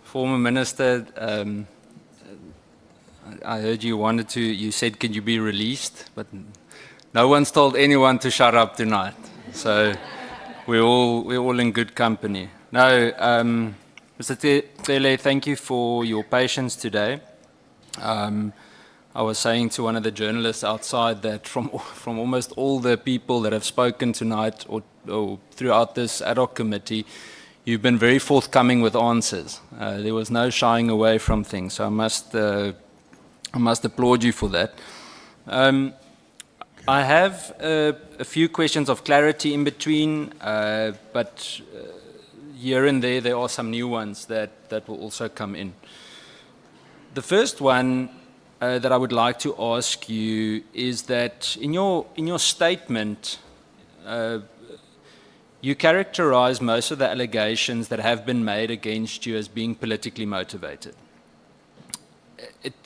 Former Minister, I heard you said, can you be released? But no one's told anyone to shut up tonight. So we're all in good company. No, Mr. Cele, thank you for your patience today. I was saying to one of the journalists outside that from almost all the people that have spoken tonight or throughout this ad hoc committee, you've been very forthcoming with answers. There was no shying away from things, so I must applaud you for that. I have a few questions of clarity in between, but here and there are some new ones that will also come in. The first one that I would like to ask you is that in your statement, you characterize most of the allegations that have been made against you as being politically motivated.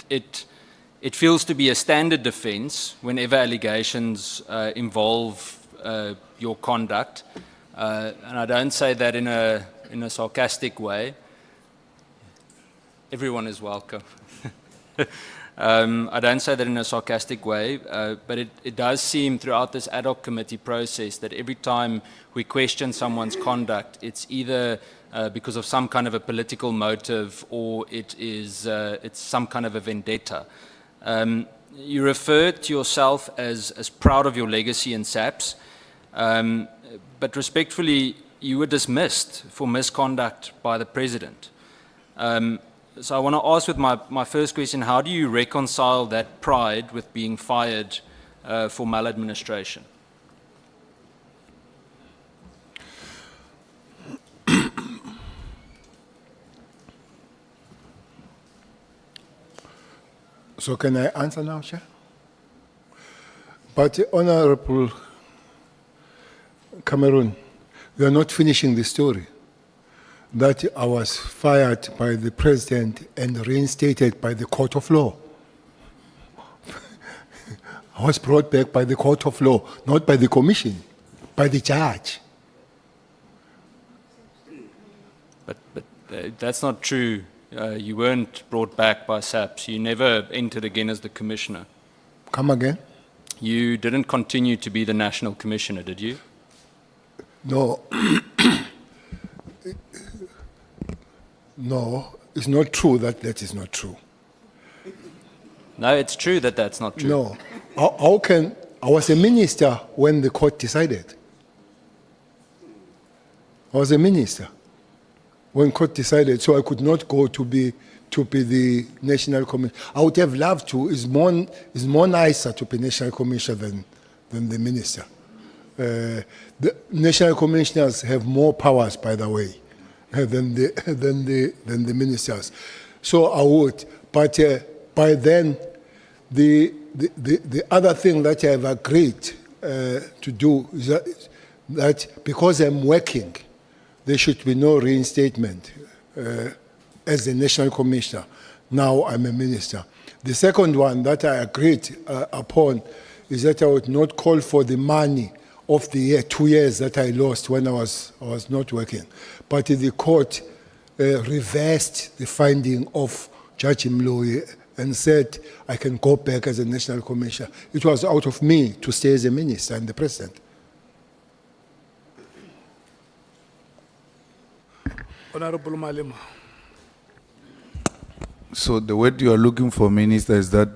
It feels to be a standard defense whenever allegations involve your conduct, and I don't say that in a sarcastic way. Everyone is welcome. I don't say that in a sarcastic way, but it does seem throughout this ad hoc committee process that every time we question someone's conduct, it's either because of some kind of a political motive or it's some kind of a vendetta. You referred to yourself as proud of your legacy in SAPS, but respectfully, you were dismissed for misconduct by the President. So I want to ask with my first question, how do you reconcile that pride with being fired for maladministration? So can I answer now, Chair? But Honorable Cameron, we are not finishing the story. That I was fired by the President and reinstated by the Court of Law. I was brought back by the Court of Law, not by the Commission, by the judge. But that's not true. You weren't brought back by SAPS. You never entered again as the Commissioner. Come again? You didn't continue to be the National Commissioner, did you? No. No, it's not true that is not true. No, it's true that that's not true. No. How can... I was a minister when the court decided. I was a minister when court decided, so I could not go to be the National Commissioner. I would have loved to. It's more nicer to be National Commissioner than the minister. The National Commissioners have more powers, by the way, than the ministers. So I would. But by then, the other thing that I have agreed to do is that because I'm working, there should be no reinstatement as a National Commissioner. Now I'm a minister. The second one that I agreed upon is that I would not call for the money of the year, 2 years that I lost when I was not working. But the court reversed the finding of Judge Mloyi and said I can go back as a National Commissioner. It was out of me to stay as a minister and the President. Honorable Malema. So the word you are looking for, Minister, is that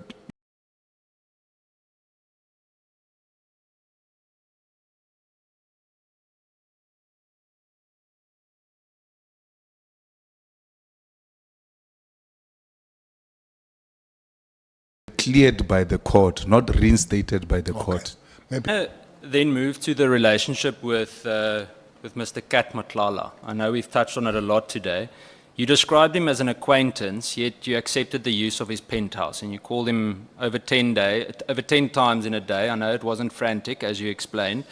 cleared by the court, not reinstated by the court. Then move to the relationship with Mr. Cat Matlala. I know we've touched on it a lot today. You described him as an acquaintance, yet you accepted the use of his penthouse, and you called him over 10 times in a day. I know it wasn't frantic, as you explained.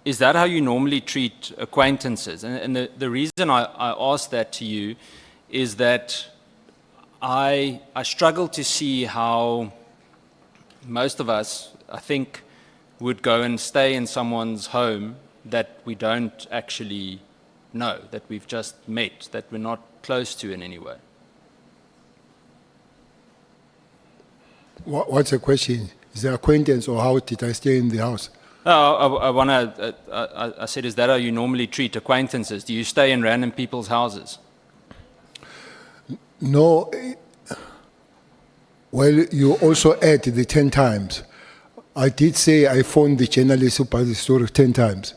Is that how you normally treat acquaintances? And the reason I ask that to you is that I struggle to see how most of us, I think, would go and stay in someone's home that we don't actually know, that we've just met, that we're not close to in any way? What's the question? Is there acquaintance or how did I stay in the house? I said, is that how you normally treat acquaintances? Do you stay in random people's houses? No. Well, you also add the 10 times. I did say I phoned the journalist about the story 10 times.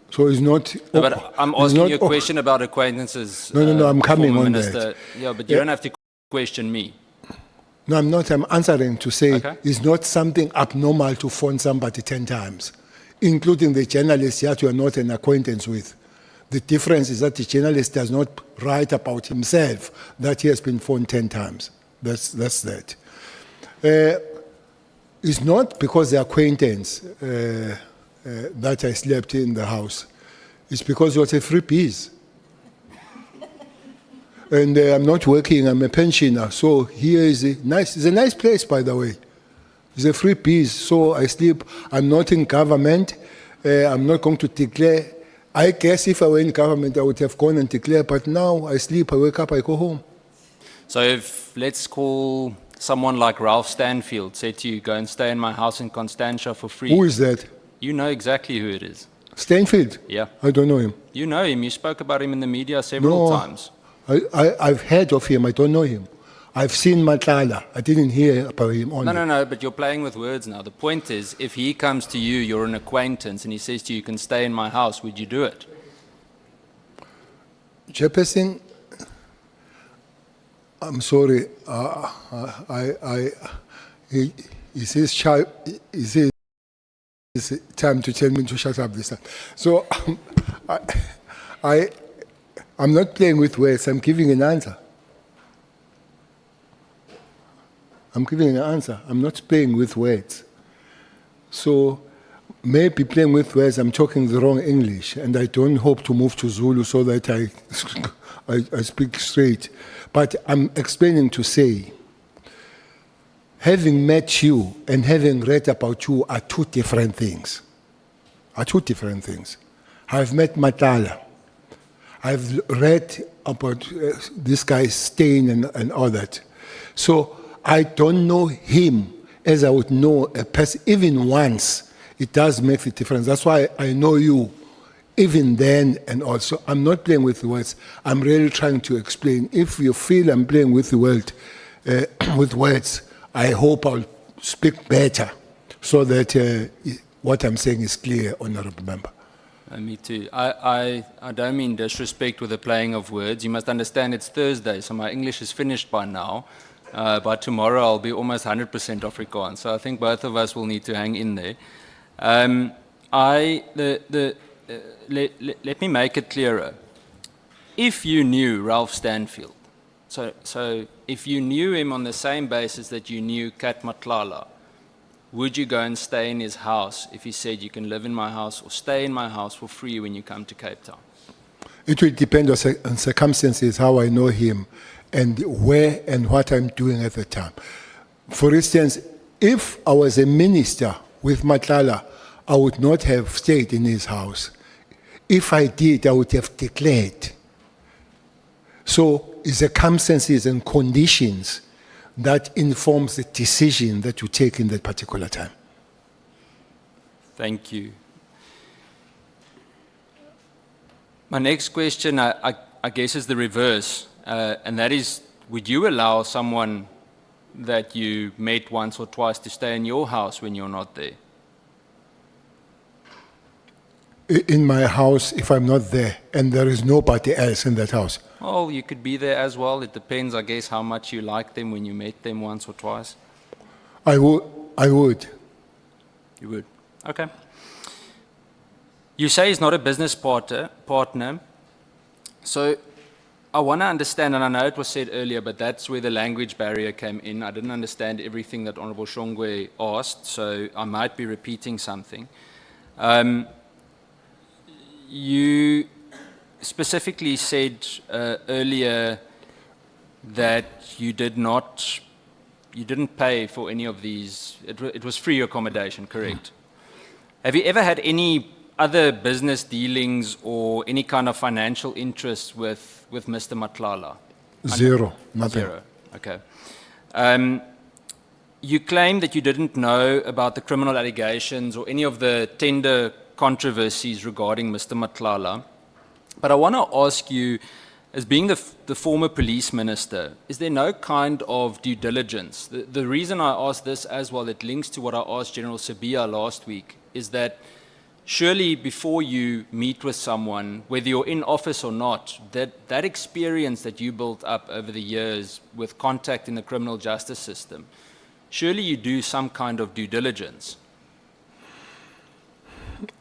So it's not... No, but I'm asking you a question about acquaintances. No, I'm coming former on minister. that. Yeah, but you don't have to question me. No, I'm not. I'm answering to say Okay. it's not something abnormal to phone somebody 10 times, including the journalist that you are not an acquaintance with. The difference is that the journalist does not write about himself that he has been phoned 10 times. That's that. It's not because the acquaintance that I slept in the house. It's because it was a free piece. And I'm not working, I'm a pensioner. So here is it's a nice place, by the way. It's a free piece, so I sleep. I'm not in government. I'm not going to declare. I guess if I were in government, I would have gone and declared, but now I sleep, I wake up, I go home. So if, let's call someone like Ralph Stanfield said to you, go and stay in my house in Constantia for free. Who is that? You know exactly who it is. Stanfield? Yeah. I don't know him. You know him. You spoke about him in the media several No. times. I've heard of him, I don't know him. I've seen Matlala, I didn't hear about him only. No, but you're playing with words now. The point is, if he comes to you, you're an acquaintance, and he says to you, you can stay in my house, would you do it? Chairperson, I'm sorry, he says it's time to tell me to shut up this time. So I'm not playing with words, I'm giving an answer. I'm giving an answer, I'm not playing with words. So maybe playing with words, I'm talking the wrong English, and I don't hope to move to Zulu so that I speak straight. But I'm explaining to say, having met you and having read about you are two different things. I've met Matlala. I've read about this guy Stein and all that. So I don't know him as I would know a person, even once. It does make the difference. That's why I know you, even then and also. I'm not playing with the words. I'm really trying to explain. If you feel I'm playing with the word, with words, I hope I'll speak better so that what I'm saying is clear, Honourable Member. Me too. I don't mean disrespect with the playing of words. You must understand it's Thursday, so my English is finished by now. By tomorrow, I'll be almost 100% Afrikaans. So I think both of us will need to hang in there. Let me make it clearer. If you knew Ralph Stanfield, so if you knew him on the same basis that you knew Cat Matlala, would you go and stay in his house if he said you can live in my house or stay in my house for free when you come to Cape Town? It will depend on circumstances, how I know him, and where and what I'm doing at the time. For instance, if I was a minister with Matlala, I would not have stayed in his house. If I did, I would have declared. So it's circumstances and conditions that informs the decision that you take in that particular time. Thank you. My next question, I guess, is the reverse, and that is, would you allow someone that you met once or twice to stay in your house when you're not there? In my house, if I'm not there, and there is nobody else in that house. Well, you could be there as well. It depends, I guess, how much you like them when you met them once or twice. I would. You would. Okay. You say he's not a business partner. So I want to understand, and I know it was said earlier, but that's where the language barrier came in. I didn't understand everything that Honourable Shongwe asked, so I might be repeating something. You specifically said earlier that you didn't pay for any of these. It was free accommodation, correct? Have you ever had any other business dealings or any kind of financial interest with Mr. Matlala? Zero, nothing. Zero. Okay. You claim that you didn't know about the criminal allegations or any of the tender controversies regarding Mr. Matlala. But I want to ask you, as being the former police minister, is there no kind of due diligence? The reason I ask this as well, it links to what I asked General Sibiya last week, is that surely before you meet with someone, whether you're in office or not, that experience that you built up over the years with contact in the criminal justice system, surely you do some kind of due diligence.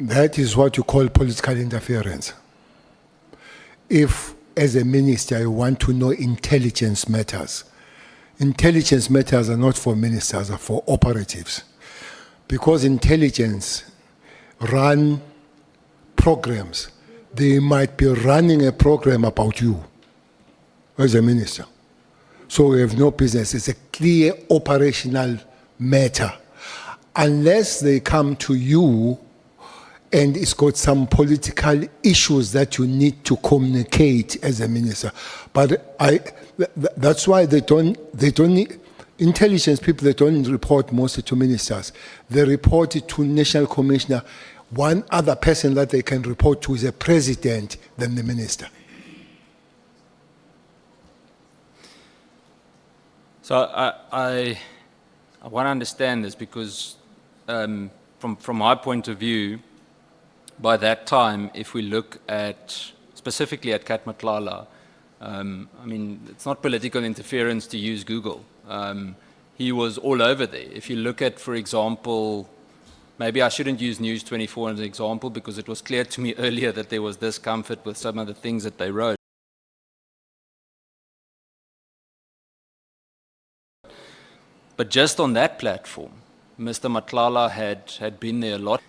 That is what you call political interference. If, as a minister, you want to know intelligence matters are not for ministers, are for operatives. Because intelligence run programs. They might be running a program about you as a minister. So we have no business. It's a clear operational matter. Unless they come to you and it's got some political issues that you need to communicate as a minister. But that's why they don't need, intelligence people, they don't report mostly to ministers. They report it to National Commissioner. One other person that they can report to is a president than the minister. So I want to understand this because from my point of view, by that time, if we look at specifically at Cat Matlala, I mean, it's not political interference to use Google. He was all over there. If you look at, for example, maybe I shouldn't use News 24 as an example because it was clear to me earlier that there was discomfort with some of the things that they wrote. But just on that platform, Mr. Matlala had been there a lot.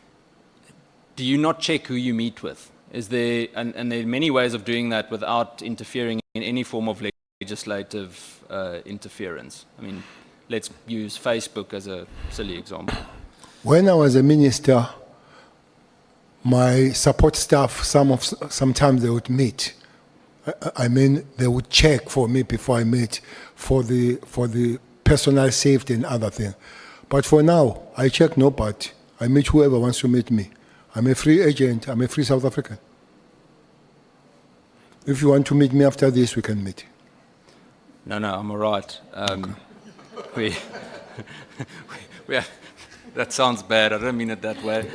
Do you not check who you meet with? Is there, and there are many ways of doing that without interfering in any form of legislative interference. I mean, let's use Facebook as a silly example. When I was a minister, my support staff, sometimes they would meet. I mean, they would check for me before I meet for the personal safety and other things. But for now, I check nobody. I meet whoever wants to meet me. I'm a free agent. I'm a free South African. If you want to meet me after this, we can meet. No, I'm all right. Okay. That sounds bad. I don't mean it that way.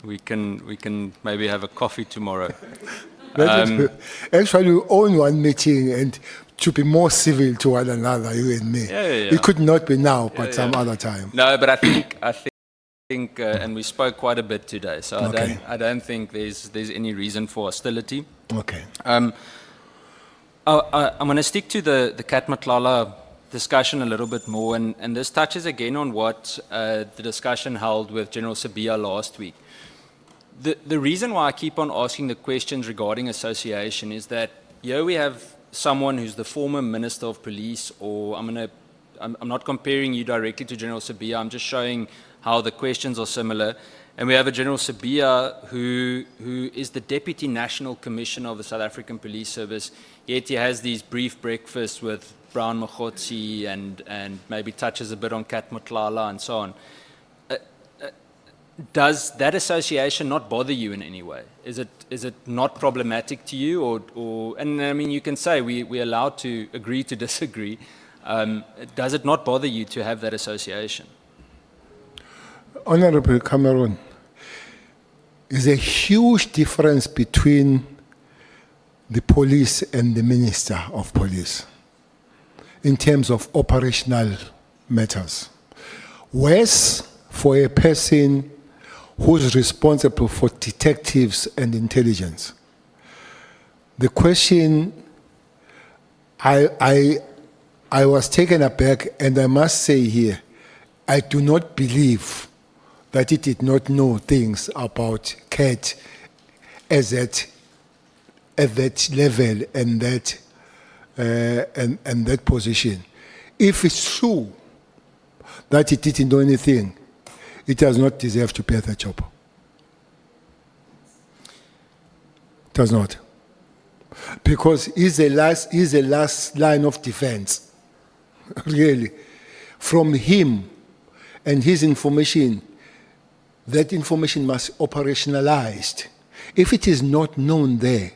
We can maybe have a coffee tomorrow. Actually, we own one meeting and to be more civil to one another, you and me. Yeah. It could not be now, but some other time. No, but I think, and we spoke quite a bit today, so Okay. I don't think there's any reason for hostility. Okay. I'm going to stick to the Cat Matlala discussion a little bit more, and this touches again on what the discussion held with General Sibiya last week. The reason why I keep on asking the questions regarding association is that here we have someone who's the former Minister of Police, or I'm not comparing you directly to General Sibiya, I'm just showing how the questions are similar. And we have a General Sibiya who is the Deputy National Commissioner of the South African Police Service, yet he has these brief breakfasts with Brown Mokgotsi and maybe touches a bit on Cat Matlala and so on. Does that association not bother you in any way? Is it not problematic to you, or and I mean, you can say we're allowed to agree to disagree. Does it not bother you to have that association? Honorable Cameron, there's a huge difference between the police and the Minister of Police in terms of operational matters. Worse for a person who's responsible for detectives and intelligence. The question, I was taken aback, and I must say here, I do not believe that he did not know things about Cat as at that level and that position. If it's true that he didn't know anything, it does not deserve to bear the job. Does not. Because he's the last line of defense, really. From him and his information, that information must be operationalized. If it is not known there,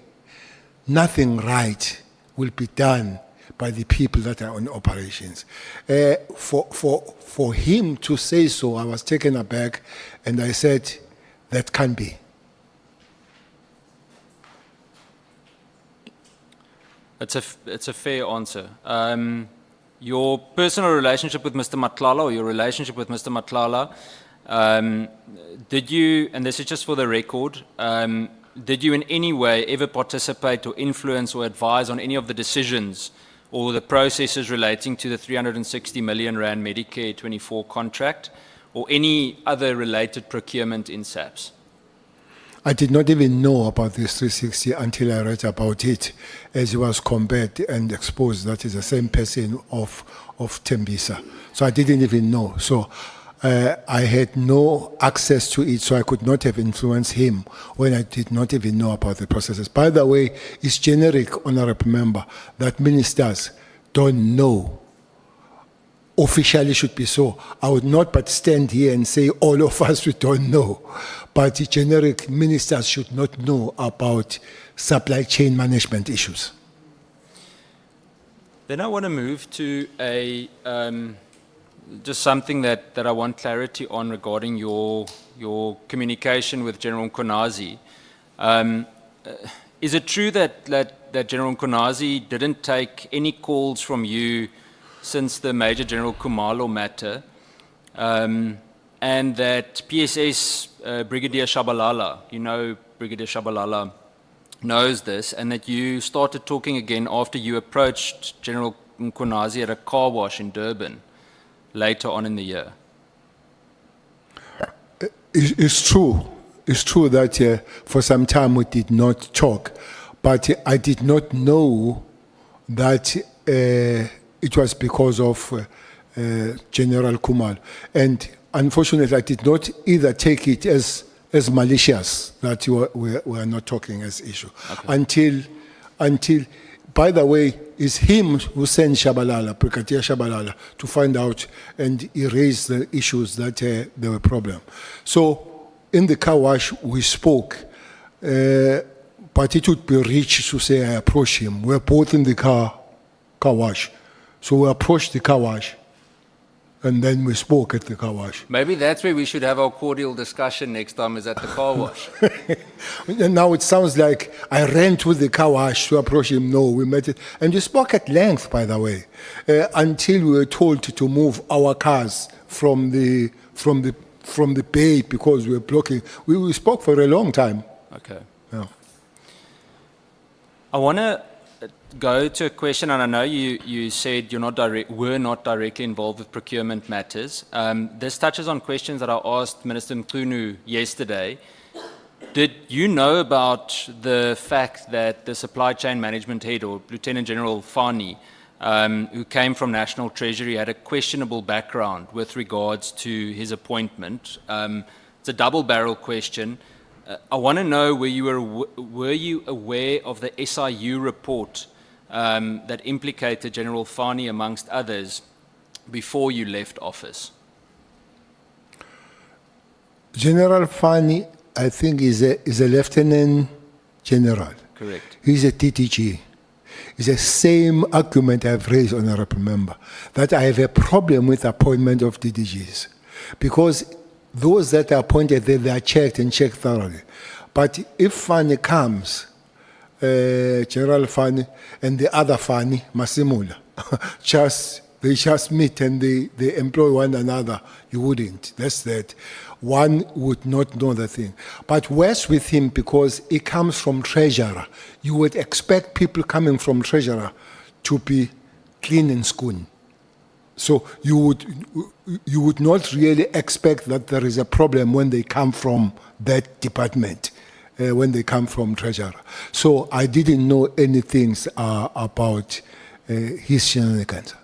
nothing right will be done by the people that are on operations. For him to say so, I was taken aback, and I said, that can't be. It's a fair answer. Your personal relationship with Mr. Matlala, or your relationship with Mr. Matlala, did you, and this is just for the record, did you in any way ever participate or influence or advise on any of the decisions or the processes relating to the 360 million rand Medicare 24 contract or any other related procurement in SAPS? I did not even know about this 360 until I read about it, as it was compared and exposed that is the same person of Tembisa. So I didn't even know. So I had no access to it, so I could not have influenced him when I did not even know about the processes. By the way, it's generic, honorable member, that ministers don't know. Officially should be so. I would not but stand here and say all of us we don't know. But the generic ministers should not know about supply chain management issues. Then I want to move to just something that I want clarity on regarding your communication with General Nkonazi. Is it true that General Nkonazi didn't take any calls from you since the Major General Khumalo matter, and that PSS Brigadier Shabalala, you know Brigadier Shabalala knows this, and that you started talking again after you approached General Nkonazi at a car wash in Durban later on in the year? It's true. It's true that for some time we did not talk, but I did not know that it was because of General Khumalo. And unfortunately, I did not either take it as malicious that we are not talking as issue. Okay. Until, by the way, it's him who sent Shabalala, Brigadier Shabalala, to find out and erase the issues that there were problem. So in the car wash, we spoke, but it would be rich to say I approached him. We're both in the car wash. So we approached the car wash, and then we spoke at the car wash. Maybe that's where we should have our cordial discussion next time, is at the car wash. And now it sounds like I ran to the car wash to approach him. No, we met it. And we spoke at length, by the way, until we were told to move our cars from the bay because we were blocking. We spoke for a long time. Okay. Yeah. I want to go to a question, and I know you said were not directly involved with procurement matters. This touches on questions that I asked Minister Mkhunu yesterday. Did you know about the fact that the supply chain management head, or Lieutenant General Fani, who came from National Treasury, had a questionable background with regards to his appointment? It's a double-barrel question. I want to know, were you aware of the SIU report that implicated General Fani amongst others before you left office? General Fani, I think, is a lieutenant general. Correct. He's a TTG. It's the same argument I've raised, honorable member, that I have a problem with appointment of DDGs, because those that are appointed, they are checked and checked thoroughly. But if Fani comes, General Fani and the other Fani, Masimula, they just meet and they employ one another, you wouldn't. That's that. One would not know the thing. But worse with him, because he comes from treasurer. You would expect people coming from treasurer to be clean and schoon. So you would not really expect that there is a problem when they come from that department, when they come from treasurer. So I didn't know anything about his shenanigans.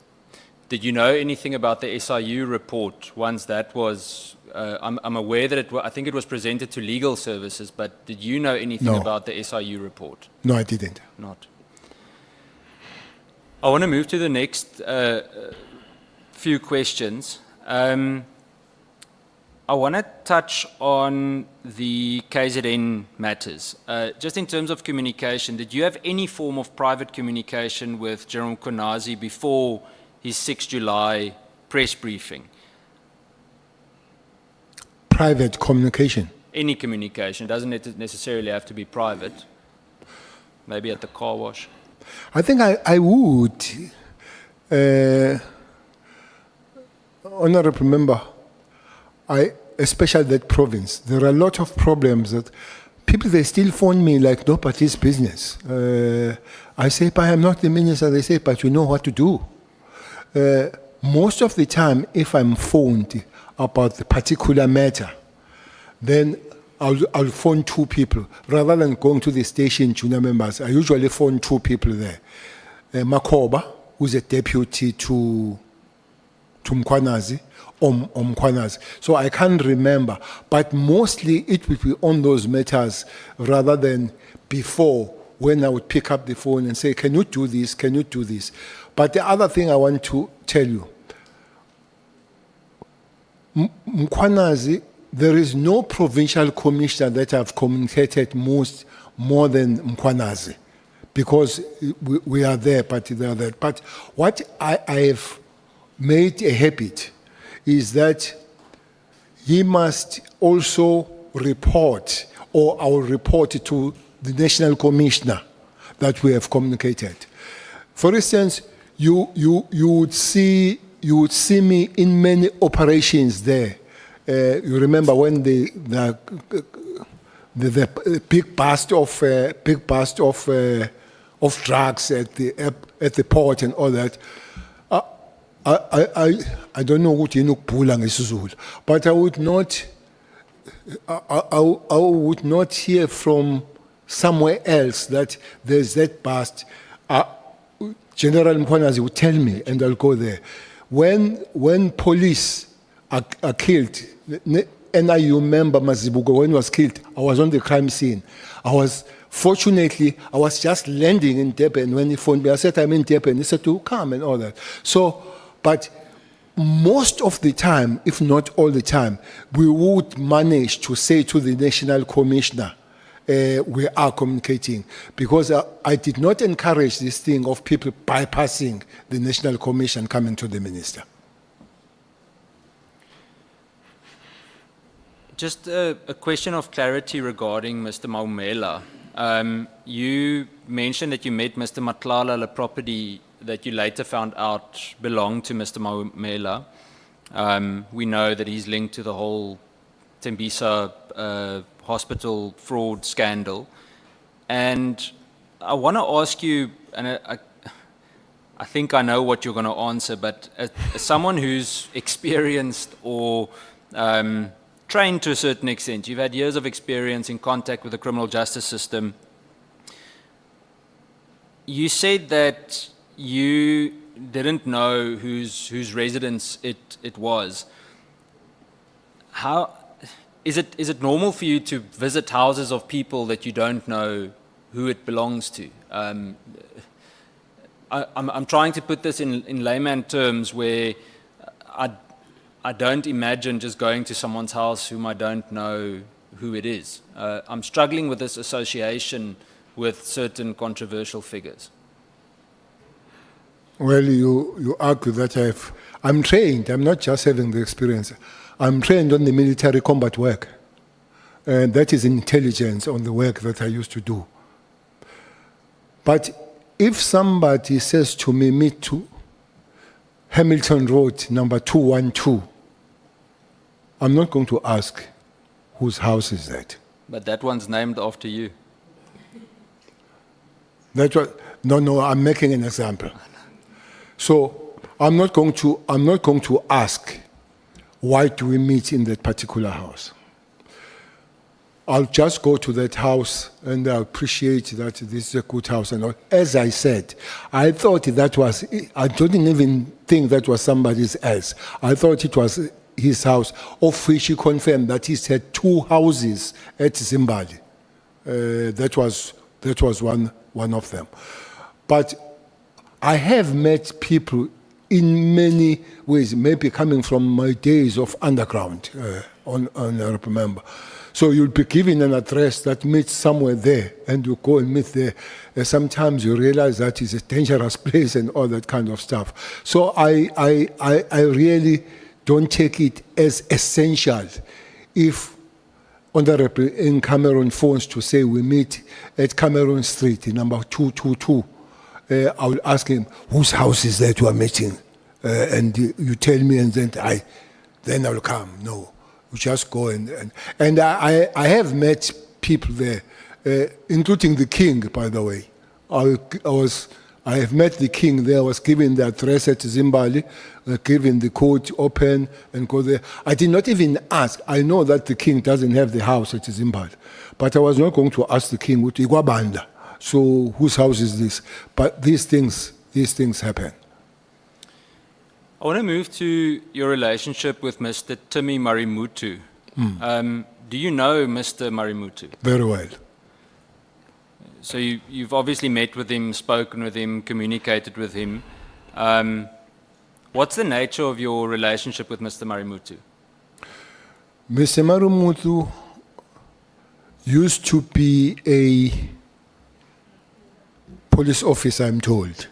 Did you know anything about the SIU report once that was, I'm aware that I think it was presented to legal services, but did you know anything No. about the SIU report? No, I didn't. Not. I want to move to the next few questions. I want to touch on the KZN matters. Just in terms of communication, did you have any form of private communication with General Konazi before his 6 July press briefing? Private communication. Any communication, doesn't it necessarily have to be private? Maybe at the car wash. I think I would, Honorable Member, especially that province, there are a lot of problems that people, they still phone me like nobody's business. I say, but I'm not the minister. They say, but you know what to do. Most of the time, if I'm phoned about the particular matter, then I'll phone two people. Rather than going to the station, junior members, I usually phone two people there. Makoba, who's a deputy to Mkwanazi, or Mkwanazi. So I can't remember. But mostly it will be on those matters rather than before, when I would pick up the phone and say, can you do this? Can you do this? But the other thing I want to tell you, Mkwanazi, there is no provincial commissioner that I've communicated more than Mkwanazi, because we are there, but they are there. But what I have made a habit is that he must also report, or I will report to the national commissioner that we have communicated. For instance, you would see me in many operations there. You remember when the big bust of drugs at the port and all that. I don't know what you know, but I would not hear from somewhere else that there's that bust. General Mkwanazi would tell me, and I'll go there. When police are killed, and I remember Mazibuko, when he was killed, I was on the crime scene. Fortunately, I was just landing in Durban when he phoned me. I said, I'm in Durban. He said, to come and all that. So, but most of the time, if not all the time, we would manage to say to the national commissioner, we are communicating, because I did not encourage this thing of people bypassing the national commission coming to the minister. Just a question of clarity regarding Mr. Maumela. You mentioned that you met Mr. Matlala at a property that you later found out belonged to Mr. Maumela. We know that he's linked to the whole Tembisa hospital fraud scandal. And I want to ask you, and I think I know what you're going to answer, but as someone who's experienced or trained to a certain extent, you've had years of experience in contact with the criminal justice system. You said that you didn't know whose residence it was. How is it normal for you to visit houses of people that you don't know who it belongs to? I'm trying to put this in layman terms, where I don't imagine just going to someone's house whom I don't know who it is. I'm struggling with this association with certain controversial figures. Well, you argue that I'm trained. I'm not just having the experience. I'm trained on the military combat work. And that is intelligence on the work that I used to do. But if somebody says to me, meet to Hamilton Road, number 212, I'm not going to ask whose house is that. But that one's named after you. No, I'm making an example. So I'm not going to ask, why do we meet in that particular house? I'll just go to that house and I appreciate that this is a good house. And all. As I said, I thought that was, I didn't even think that was somebody else. I thought it was his house, of which he confirmed that he had 2 houses at Zimbabwe. That was one of them. But I have met people in many ways, maybe coming from my days of underground, I remember. So you'll be given an address that meets somewhere there, and you go and meet there. Sometimes you realize that it's a dangerous place and all that kind of stuff. So I really don't take it as essential if Honorable in Cameroon phones to say we meet at Cameroon Street, number 222. I will ask him, whose house is that you are meeting? And you tell me, and then I will come. No. We just go and I have met people there, including the king, by the way. I have met the king there. I was given the address at Zimbabwe, given the code, open and go there. I did not even ask. I know that the king doesn't have the house at Zimbabwe, but I was not going to ask the king, Igwabanda. So whose house is this? But these things happen. I want to move to your relationship with Mr. Timmy Marimutu. Do you know Mr. Marimutu? Very well. So you've obviously met with him, spoken with him, communicated with him. What's the nature of your relationship with Mr. Marimutu? Mr. Marimutu used to be a police officer, I'm told,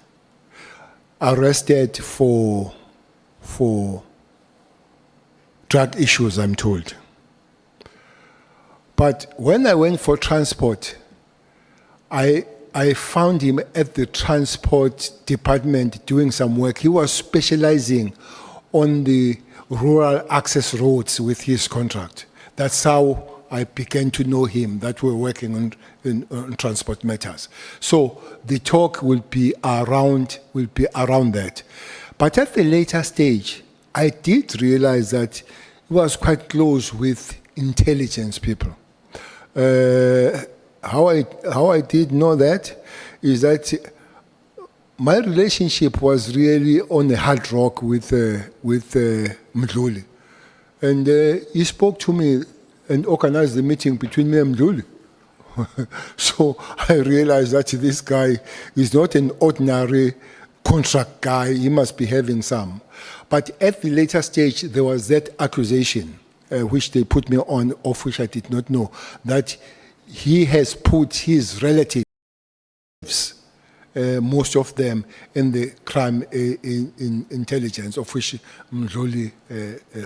arrested for drug issues, I'm told. But when I went for transport, I found him at the transport department doing some work. He was specializing on the rural access roads with his contract. That's how I began to know him, that we're working on transport matters. So the talk will be around that. But at the later stage, I did realize that he was quite close with intelligence people. How I did know that is that my relationship was really on a hard rock with Mdluli. And he spoke to me and organized the meeting between me and Mdluli. So I realized that this guy is not an ordinary contract guy. He must be having some. But at the later stage, there was that accusation, which they put me on, of which I did not know, that he has put his relatives, most of them, in the crime in intelligence, of which Mdluli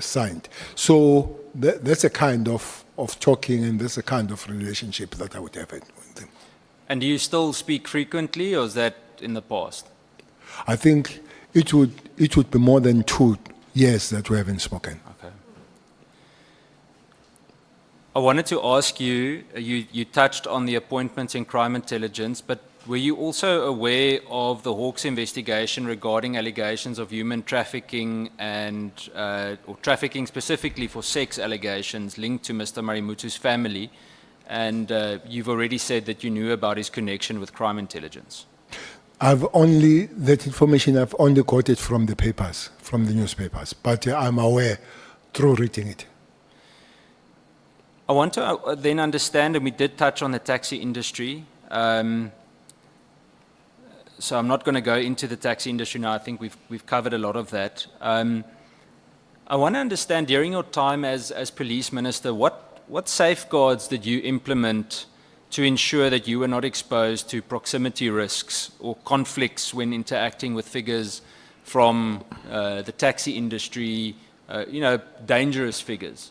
signed. So that's a kind of talking, and that's a kind of relationship that I would have with him. And do you still speak frequently, or is that in the past? I think it would be more than 2 years that we haven't spoken. Okay. I wanted to ask you, you touched on the appointments in crime intelligence, but were you also aware of the Hawks investigation regarding allegations of human trafficking and or trafficking specifically for sex allegations linked to Mr. Marimutu's family? And you've already said that you knew about his connection with crime intelligence. That information I've only got it from the papers, from the newspapers, but I'm aware through reading it. I want to then understand, and we did touch on the taxi industry, so I'm not going to go into the taxi industry now. I think we've covered a lot of that. I want to understand, during your time as police minister, what safeguards did you implement to ensure that you were not exposed to proximity risks or conflicts when interacting with figures from the taxi industry, dangerous figures?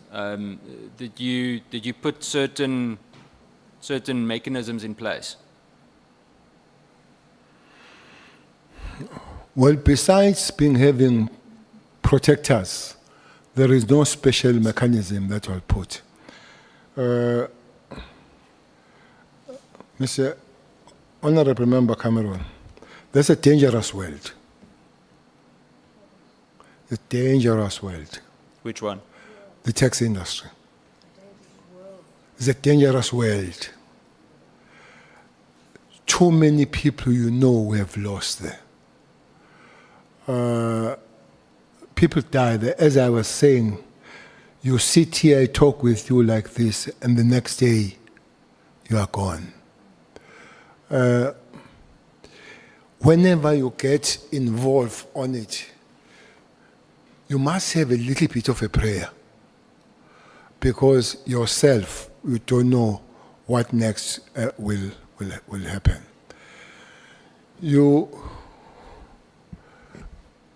Did you put certain mechanisms in place? Well, besides having protectors, there is no special mechanism that I'll put. Mr. Honorable Member Cameroon, that's a dangerous world. A dangerous world. Which one? The taxi industry. It's a dangerous world. Too many people you know we have lost there. People die there. As I was saying, you sit here, I talk with you like this, and the next day you are gone. Whenever you get involved on it, you must have a little bit of a prayer, because yourself, you don't know what next will happen. You,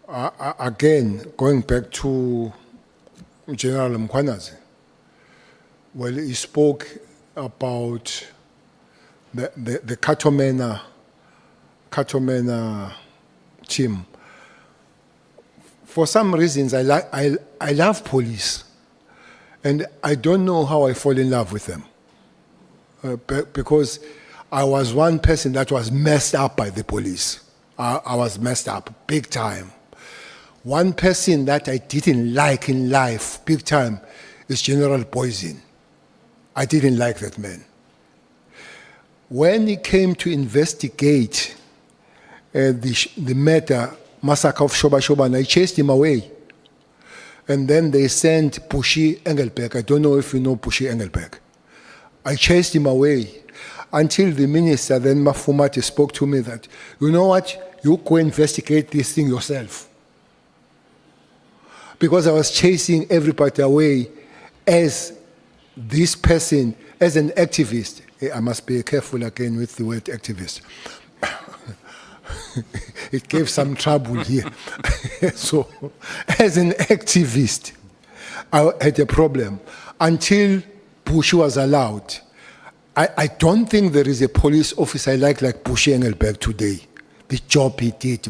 again, going back to General Mkhwanazi, well, he spoke about the Katomena team. For some reasons, I love police, and I don't know how I fall in love with them, because I was one person that was messed up by the police. I was messed up big time. One person that I didn't like in life big time is General Poison. I didn't like that man. When he came to investigate the matter, massacre of Shoba Shoba, and I chased him away. And then they sent Pushy Engelberg. I don't know if you know Pushy Engelberg. I chased him away until the minister, then Mafumati, spoke to me that, you know what, you go investigate this thing yourself. Because I was chasing everybody away as this person, as an activist. I must be careful again with the word activist. It gave some trouble here. So, as an activist, I had a problem until Bush was allowed. I don't think there is a police officer I like Bush Engelberg today. The job he did.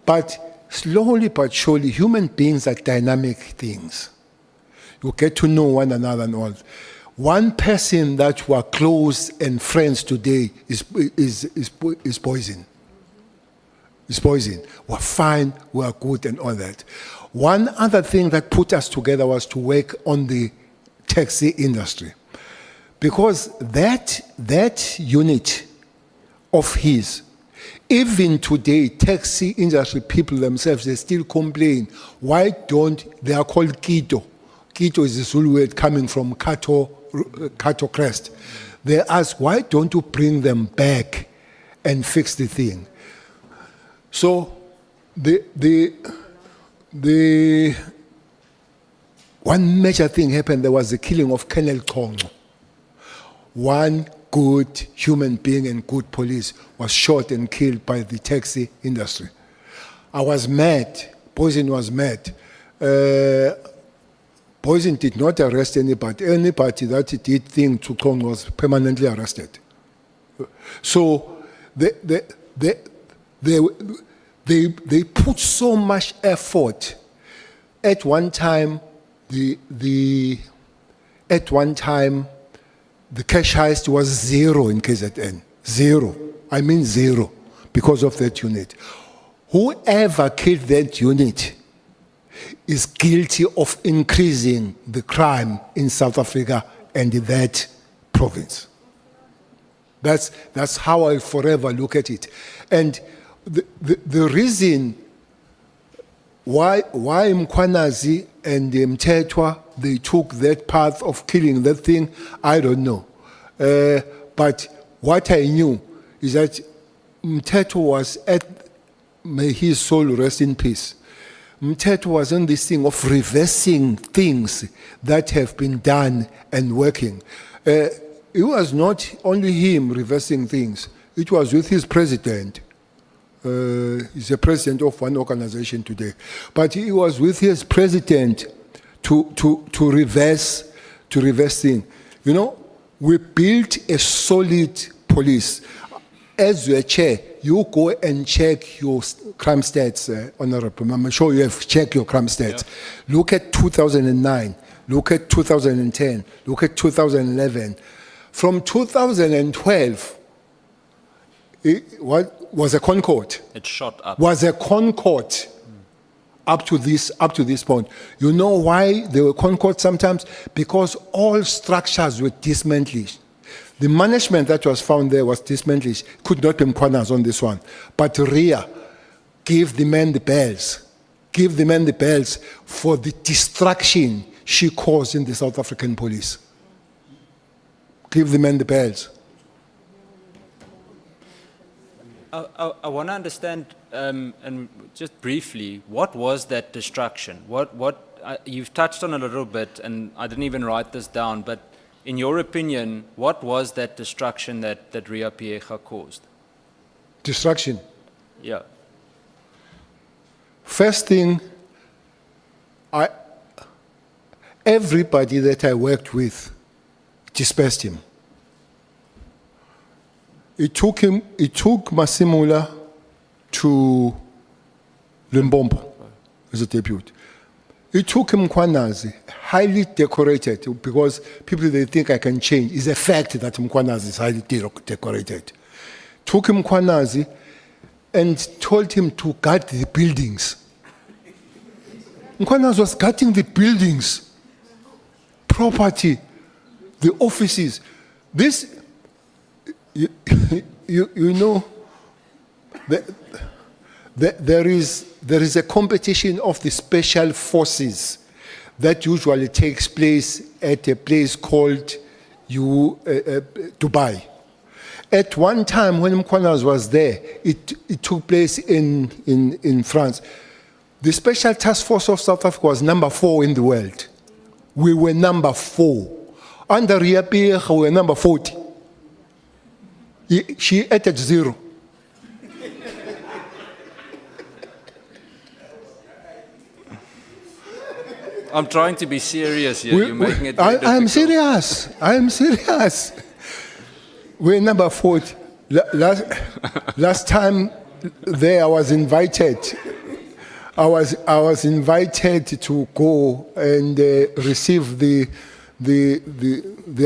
But slowly but surely, human beings are dynamic things. You get to know one another and all. One person that were close and friends today is Poison. It's Poison. We're fine, we're good and all that. One other thing that put us together was to work on the taxi industry. Because that unit of his, even today, taxi industry people themselves, they still complain. Why don't, they are called Kito. Kito is the Zulu word coming from Kato crest. They ask, why don't you bring them back and fix the thing? So the one major thing happened, there was the killing of Colonel Kongo. One good human being and good police was shot and killed by the taxi industry. I was mad. Poison was mad. Poison did not arrest anybody. Anybody that did thing to Kongo was permanently arrested. So they put so much effort. At one time, the cash heist was zero in KZN. Zero. I mean zero, because of that unit. Whoever killed that unit is guilty of increasing the crime in South Africa and in that province. That's how I forever look at it. And the reason why Mkhwanazi and Mthethwa, they took that path of killing that thing, I don't know. But what I knew is that Mthethwa was may his soul rest in peace. Mthethwa was on this thing of reversing things that have been done and working. It was not only him reversing things, it was with his president. He's the president of one organization today. But he was with his president to reverse things. You know, we built a solid police. As your chair, you go and check your crime stats, Honorable. I'm sure you have checked your crime stats. Yeah. Look at 2009, look at 2010, look at 2011. From 2012, it was a Concord. It shot up. Was a Concord. up to this point. You know why they were conquered sometimes? Because all structures were dismantled. The management that was found there was dismantled. Could not be Mkhwanazi on this one. But Riah gave the men the bells. Give the men the bells for the destruction she caused in the South African police. Give the men the bells. I want to understand, and just briefly, what was that destruction? You've touched on it a little bit, and I didn't even write this down, but in your opinion, what was that destruction that Riah Phiyega caused? Destruction. Yeah. First thing, everybody that I worked with dispersed him. It took Masimula to Limpopo as a deputy. It took him Mkhwanazi, highly decorated, because people, they think I can change. It's a fact that Mkhwanazi is highly decorated. Took him Mkhwanazi and told him to guard the buildings. Mkhwanazi was guarding the buildings, property, the offices. This, you know, there is a competition of the special forces that usually takes place at a place called Dubai. At one time when Mkhwanazi was there, it took place in France. The Special Task Force of South Africa was number 4 in the world. We were number 4. Under Riah Phiyega, we were number 40. She added 0. I'm trying to be serious here. You're making it very I am difficult. serious. We're number 40. Last time there, I was invited. I was invited to go and receive the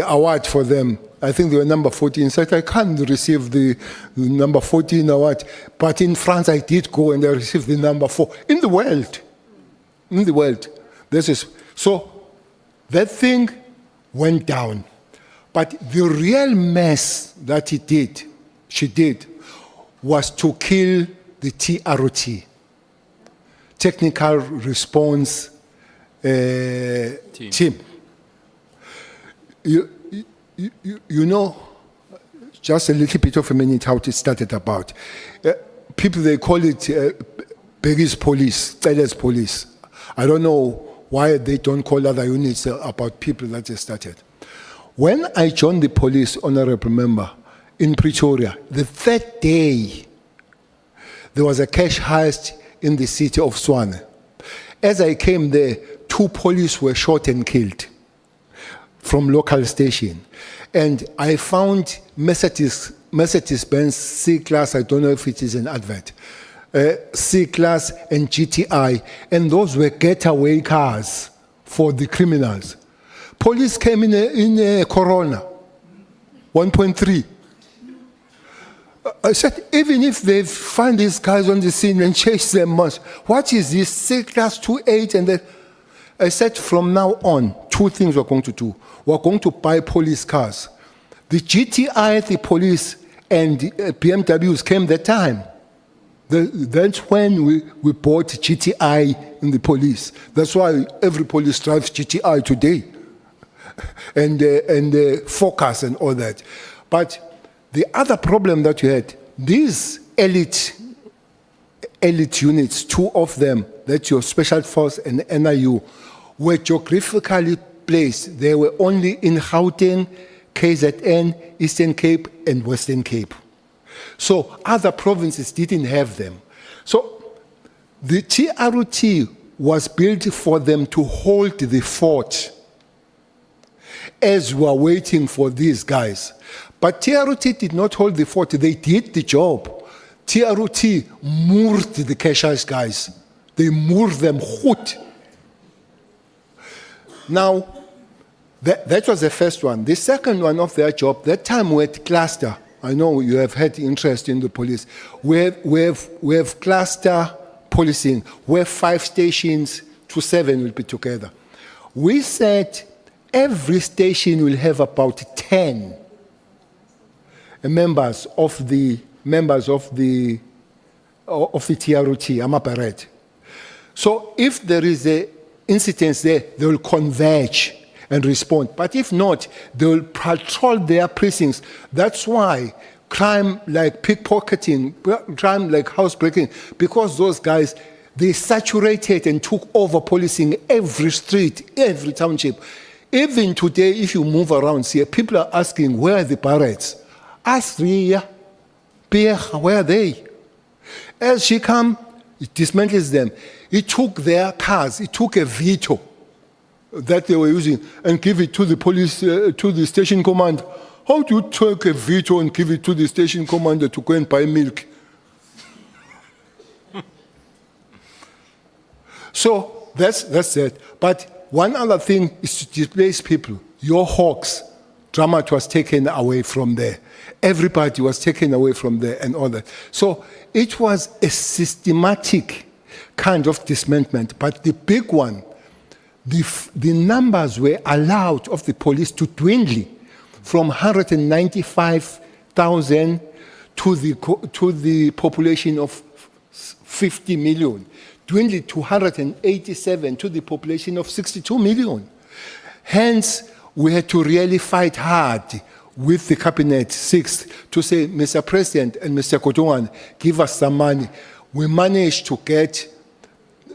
award for them. I think they were number 14. So I can't receive the number 14 award. But in France, I did go and I received the number 4 in the world. In the world. So that thing went down. But the real mess that she did, was to kill the TROT, Technical Response Team. You know, just a little bit of a minute how it started about. People, they call it Bheki's police, Cele's police. I don't know why they don't call other units about people that they started. When I joined the police, honorable member, in Pretoria, the third day, there was a cash heist in the city of Tshwane. As I came there, 2 police were shot and killed from local station. And I found Mercedes-Benz C-Class, I don't know if it is an advert, C-Class and GTI, and those were getaway cars for the criminals. Police came in a Corona, 1.3. I said, even if they find these guys on the scene and chase them much, what is this C-Class 2.8? And then I said, from now on, 2 things we're going to do. We're going to buy police cars. The GTI, the police, and BMWs came that time. That's when we bought GTI in the police. That's why every police drives GTI today. and Focus and all that. But the other problem that you had, these elite units, 2 of them, that's your Special Force and NIU, were geographically placed. They were only in Gauteng, KZN, Eastern Cape, and Western Cape. So other provinces didn't have them. So the TROT was built for them to hold the fort as we are waiting for these guys. But TROT did not hold the fort. They did the job. TROT moored the Cashers guys. They moored them goed. Now, that was the first one. The second one of their job, that time we had cluster. I know you have had interest in the police. We have cluster policing, where 5 stations to 7 will be together. We said every station will have about 10 members of the TROT, Amaparet. So if there is an incident there, they will converge and respond. But if not, they will patrol their precincts. That's why crime like pickpocketing, crime like housebreaking, because those guys, they saturated and took over policing every street, every township. Even today, if you move around here, people are asking, where are the pirates? Ask Riah Phiyega, where are they? As she come, it dismantles them. He took their cars, he took a veto that they were using and give it to the police, to the station command. How do you take a veto and give it to the station commander to go and buy milk? So that's it. But one other thing is to displace people. Your hawks, Dramat was taken away from there. Everybody was taken away from there and all that. So it was a systematic kind of dismantlement. But the big one, the numbers were allowed of the police to dwindle from 195,000 to the population of 50 million, dwindled to 187 to the population of 62 million. Hence, we had to really fight hard with the Cabinet 6th to say, Mr. President and Mr. Kotowan, give us some money. We managed to get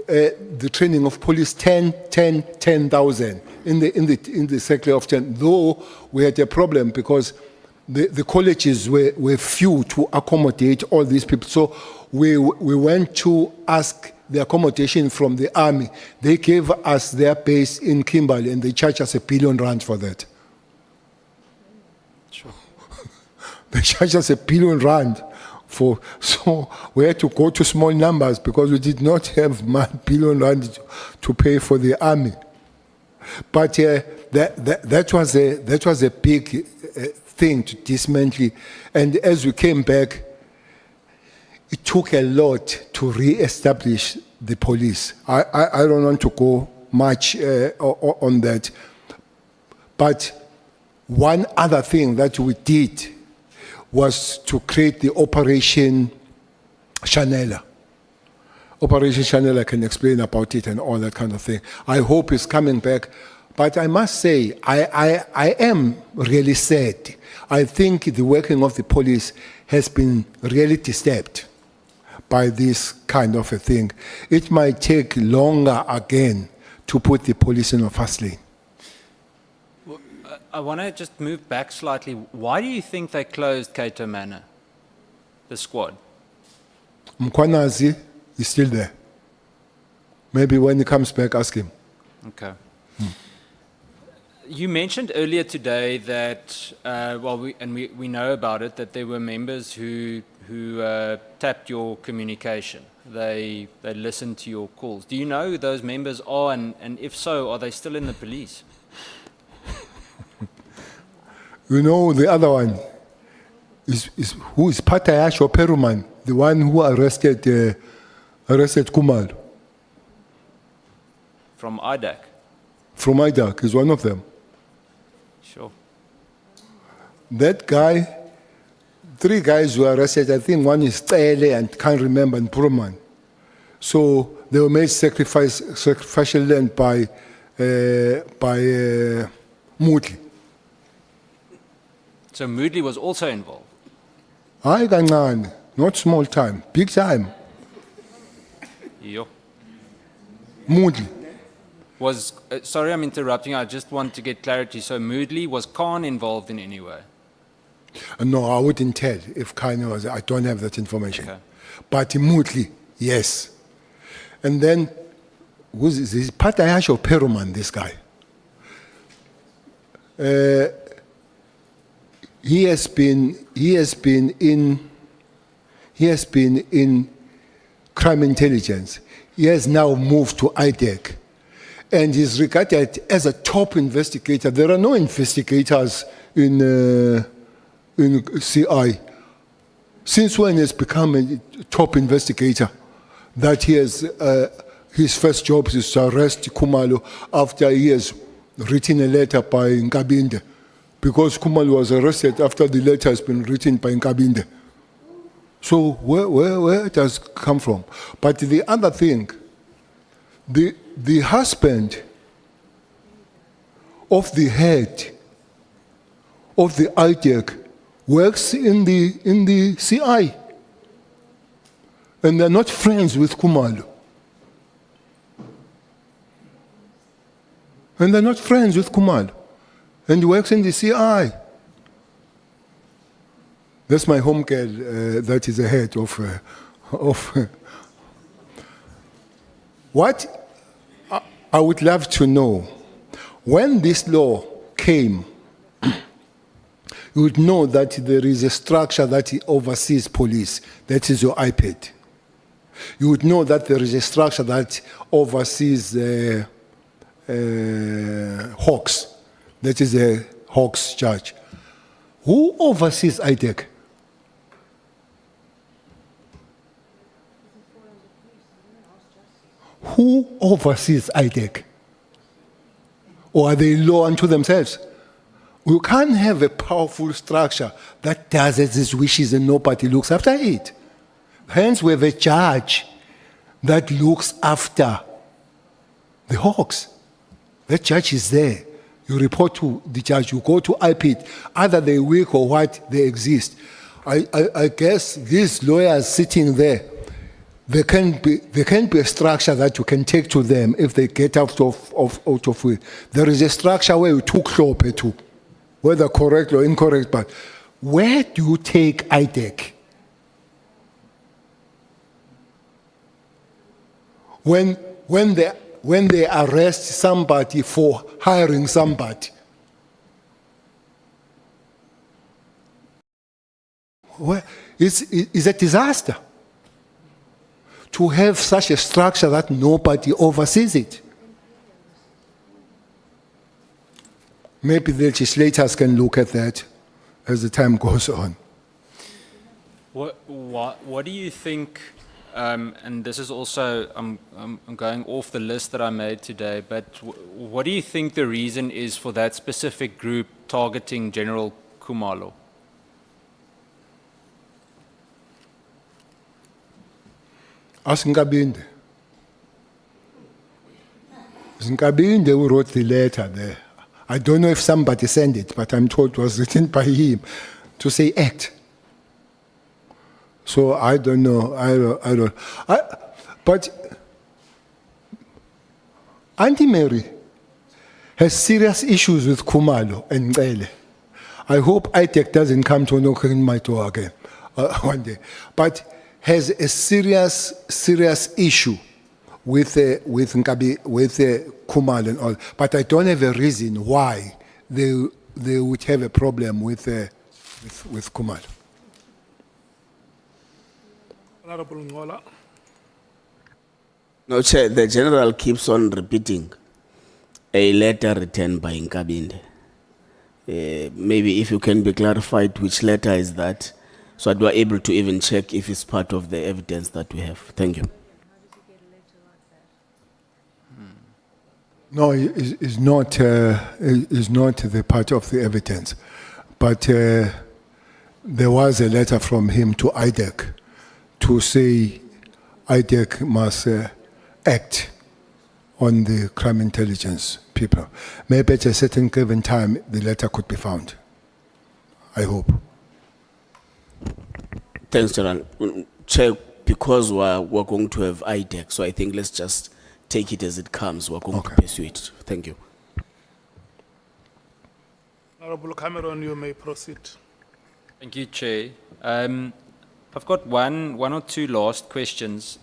the training of police 10,000 in the circle of 10, though we had a problem because the colleges were few to accommodate all these people. So we went to ask the accommodation from the army. They gave us their base in Kimberley and they charged us R1 billion for that. Sure. They charged us R1 billion so we had to go to small numbers because we did not have R1 billion to pay for the army. But that was a big thing to dismantle. And as we came back, it took a lot to re-establish the police. I don't want to go much on that. But one other thing that we did was to create the Operation Chanela. Operation Chanela, I can explain about it and all that kind of thing. I hope it's coming back. But I must say, I am really sad. I think the working of the police has been really disturbed by this kind of a thing. It might take longer again to put the police in a fast lane. Well, I want to just move back slightly. Why do you think they closed Cato Manor, the squad? Mkwanazi is still there. Maybe when he comes back, ask him. Okay. You mentioned earlier today that, we know about it, that there were members who tapped your communication. They listened to your calls. Do you know who those members are, and if so, are they still in the police? You know, the other one is who is Patayasho Peruman, the one who arrested Kumar. From IDAC? From IDAC is one of them. Sure. That guy, 3 guys were arrested. I think one is Cele and can't remember, and Puruman. So they were made sacrificial land by Moodley. So Moodley was also involved? Hayi kancane, not small time, big time. Yo. Moodley. Was, sorry I'm interrupting, I just want to get clarity. So Moodley, was Khan involved in any way? No, I wouldn't tell if Kanye was. I don't have that information. Okay. But Moodley, yes. And then, who's this? Patayasho Peruman, this guy. He has been in crime intelligence. He has now moved to IDEC and is regarded as a top investigator. There are no investigators in CI. Since when has become a top investigator? that he has, his first job is to arrest Khumalo after he has written a letter by Nkabinde, because Khumalo was arrested after the letter has been written by Nkabinde. So where it has come from? But the other thing, the husband of the head of the ITEC works in the CI, and they're not friends with Khumalo. And they're not friends with Khumalo, and he works in the CI. That's my home girl, that is the head of what I would love to know, when this law came, you would know that there is a structure that oversees police, that is your iPad. You would know that there is a structure that oversees Hawks, that is a Hawks judge. Who oversees ITEC? Who oversees ITEC? Or are they law unto themselves? You can't have a powerful structure that does as its wishes and nobody looks after it. Hence, we have a judge that looks after the Hawks. That judge is there. You report to the judge, you go to IPIT, either they work or what, they exist. I guess these lawyers sitting there, there can be a structure that you can take to them if they get out of it. There is a structure where you took to, whether correct or incorrect, but where do you take ITEC? When they arrest somebody for hiring somebody, it's a disaster to have such a structure that nobody oversees it. Maybe the legislators can look at that as the time goes on. What do you think, and this is also, I'm going off the list that I made today, but what do you think the reason is for that specific group targeting General Khumalo? Ask Nkabinde. It's Nkabinde who wrote the letter there. I don't know if somebody sent it, but I'm told it was written by him to say act. So I don't know. I don't. But Auntie Mary has serious issues with Khumalo and Cele. I hope ITEC doesn't come to knocking my door again one day. But has a serious issue with Khumalo and all. But I don't have a reason why they would have a problem with Khumalo. Honorable Ngola. No, Chair, the General keeps on repeating a letter written by Nkabinde. Maybe if you can be clarified which letter is that, so that we are able to even check if it's part of the evidence that we have. Thank you. No, it's not the part of the evidence. But there was a letter from him to IDEC to say IDEC must act on the crime intelligence people. Maybe at a certain given time, the letter could be found. I hope. Thanks, General. Chair, because we're going to have IDEC, so I think let's just take it as it comes. We're going to pursue it. Thank you. Honorable Cameron, you may proceed. Thank you, Chair. I've got one or two last questions.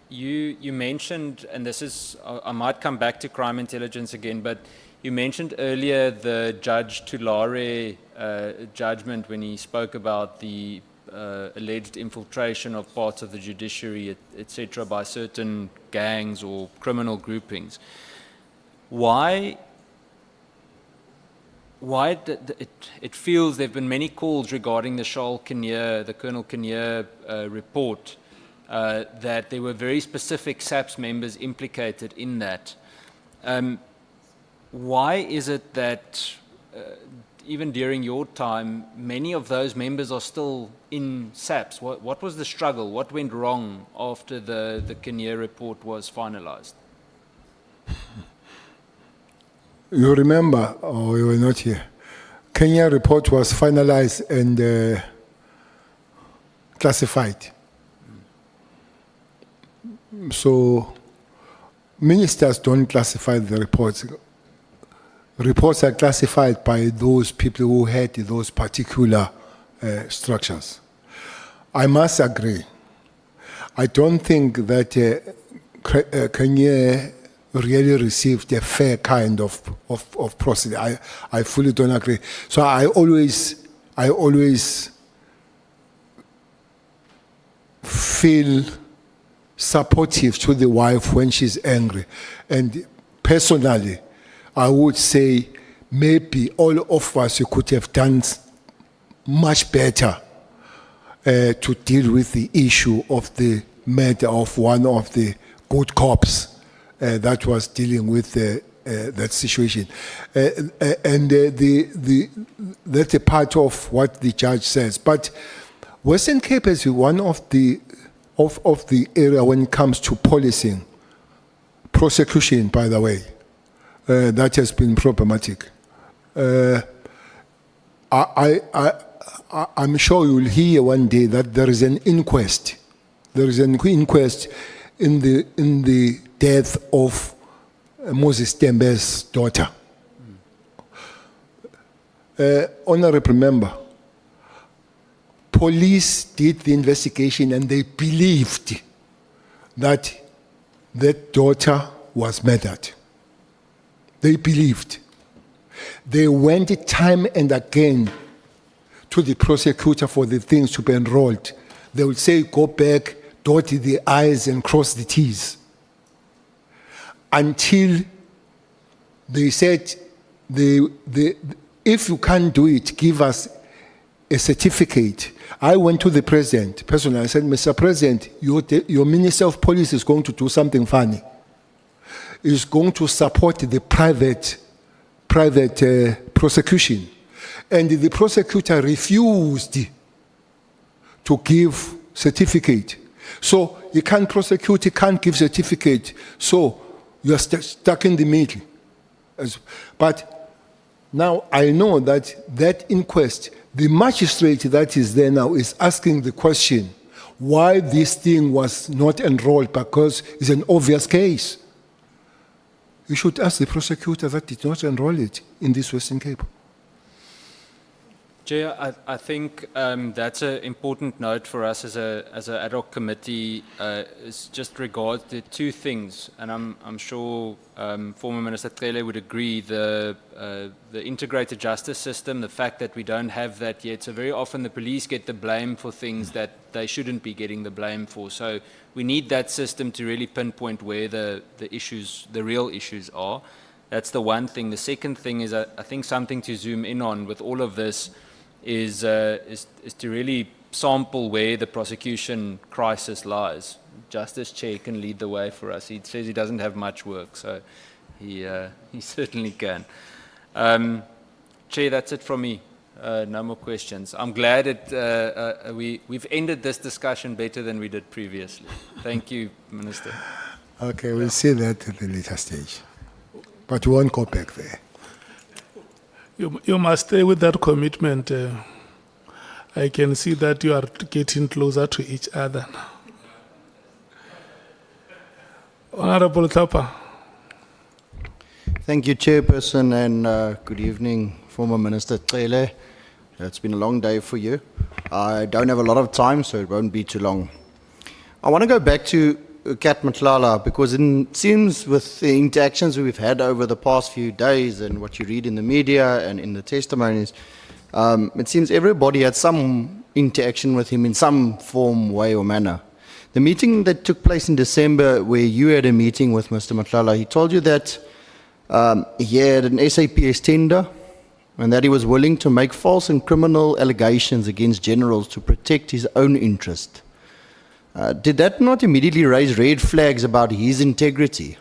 You mentioned, and this is, I might come back to crime intelligence again, but you mentioned earlier the Judge Tulare judgment when he spoke about the alleged infiltration of parts of the judiciary, etc., by certain gangs or criminal groupings. Why it feels there have been many calls regarding the Charles Kinnear, the Colonel Kinnear report, that there were very specific SAPS members implicated in that. Why is it that even during your time, many of those members are still in SAPS? What was the struggle? What went wrong after the Kenya report was finalized? You remember, or you were not here, Kenya report was finalized and classified. So ministers don't classify the reports. Reports are classified by those people who had those particular structures. I must agree. I don't think that Kenya really received a fair kind of process. I fully don't agree. So I always feel supportive to the wife when she's angry. And personally, I would say maybe all of us could have done much better to deal with the issue of the murder of one of the good cops that was dealing with that situation. And that's a part of what the judge says. But Western Cape is one of the area when it comes to policing, prosecution, by the way, that has been problematic. I'm sure you'll hear one day that there is an inquest. There is an inquest in the death of Moses Tembe's daughter. Honorable member, police did the investigation and they believed that that daughter was murdered. They believed. They went time and again to the prosecutor for the things to be enrolled. They would say, go back, dot the I's and cross the T's. Until they said, if you can't do it, give us a certificate. I went to the president personally. I said, Mr. President, your Minister of Police is going to do something funny. Is going to support the private prosecution. And the prosecutor refused to give certificate. So he can't prosecute, he can't give certificate. So you are stuck in the middle. But now I know that inquest, the magistrate that is there now is asking the question, why this thing was not enrolled, because it's an obvious case. You should ask the prosecutor that did not enroll it in this Western Cape. Chair, I think that's an important note for us as an ad hoc committee. Is just regards to two things, and I'm sure former Minister Cele would agree. The integrated justice system, the fact that we don't have that yet. So very often the police get the blame for things that they shouldn't be getting the blame for. So we need that system to really pinpoint where the issues, the real issues are. That's the one thing. The second thing is I think something to zoom in on with all of this is to really sample where the prosecution crisis lies. Justice Chair can lead the way for us. He says he doesn't have much work, so he certainly can. Chair, that's it from me. No more questions. I'm glad we've ended this discussion better than we did previously. Thank you, Minister. Okay, we'll see that at the later stage. But we won't go back there. You must stay with that commitment. I can see that you are getting closer to each other. Honorable Thapa. Thank you, Chairperson, and good evening, former Minister Cele. It's been a long day for you. I don't have a lot of time, so it won't be too long. I want to go back to Cat Matlala, because it seems with the interactions we've had over the past few days and what you read in the media and in the testimonies, it seems everybody had some interaction with him in some form, way or manner. The meeting that took place in December, where you had a meeting with Mr. Matlala, he told you that he had an SAPS tender and that he was willing to make false and criminal allegations against generals to protect his own interest. Did that not immediately raise red flags about his integrity?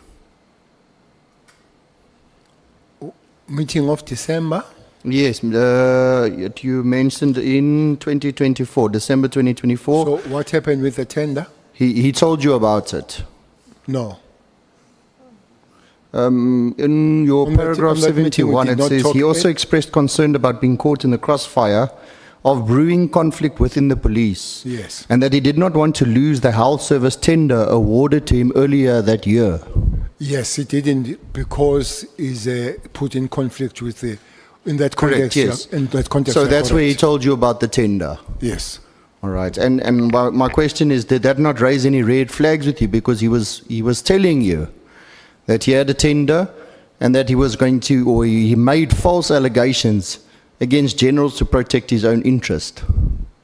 Meeting of December. Yes, you mentioned in 2024, December 2024. So what happened with the tender? He told you about it. No. In your On that- paragraph on that meeting, we 71, did it not says talk he also expressed concern about being caught in the crossfire of brewing conflict within the police. Yes. And that he did not want to lose the health service tender awarded to him earlier that year. Yes, he didn't because he's put in conflict with the, in that Correct, context. yes. Yeah, in that context. So yeah, that's where he correct. told you about the tender. Yes. All right. And my question is, did that not raise any red flags with you? Because he was telling you that he had a tender and that he was going to, or he made false allegations against generals to protect his own interest.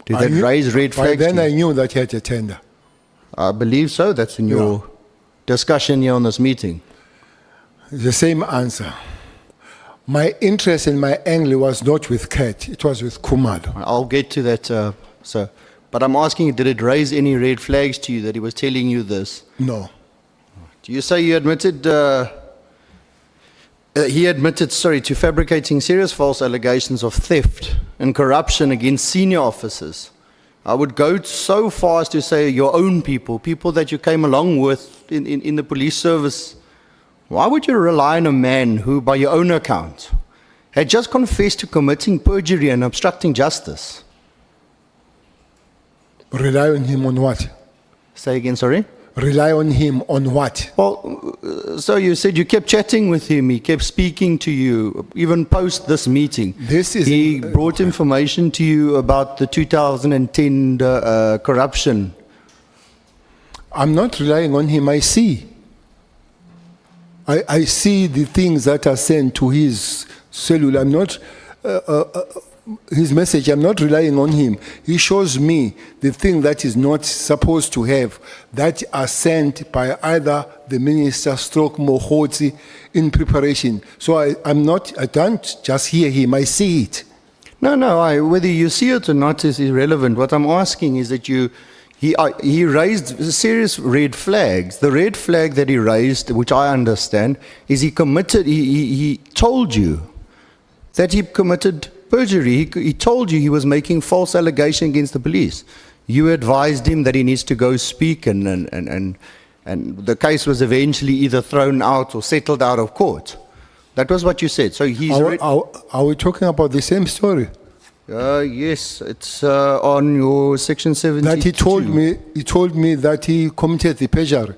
Did that raise red By flags? then to I you? knew that he had a tender. I believe so. That's in your discussion here on this meeting. The same answer. My interest and my angle was not with Cat, it was with Kumalo. I'll get to that, sir. But I'm asking you, did it raise any red flags to you that he was telling you this? No. Do you say you admitted, he admitted, to fabricating serious false allegations of theft and corruption against senior officers? I would go so far as to say your own people, people that you came along with in the police service. Why would you rely on a man who, by your own account, had just confessed to committing perjury and obstructing justice? Rely on him on what? Say again, sorry? Rely on him on what? Well, so you said you kept chatting with him, he kept speaking to you, even post this meeting. He brought information to you about the 2010 corruption. I'm not relying on him, I see. I see the things that are sent to his cellular. I'm not, his message, I'm not relying on him. He shows me the thing that is not supposed to have, that are sent by either the minister stroke Mohoti in preparation. So I don't just hear him, I see it. No, whether you see it or not is irrelevant. What I'm asking is that he raised serious red flags. The red flag that he raised, which I understand, is he told you that he committed perjury. He told you he was making false allegation against the police. You advised him that he needs to go speak, and the case was eventually either thrown out or settled out of court. That was what you said. So he's... Are we talking about the same story? Yes, it's on your section 72. That he told me that he committed the perjury.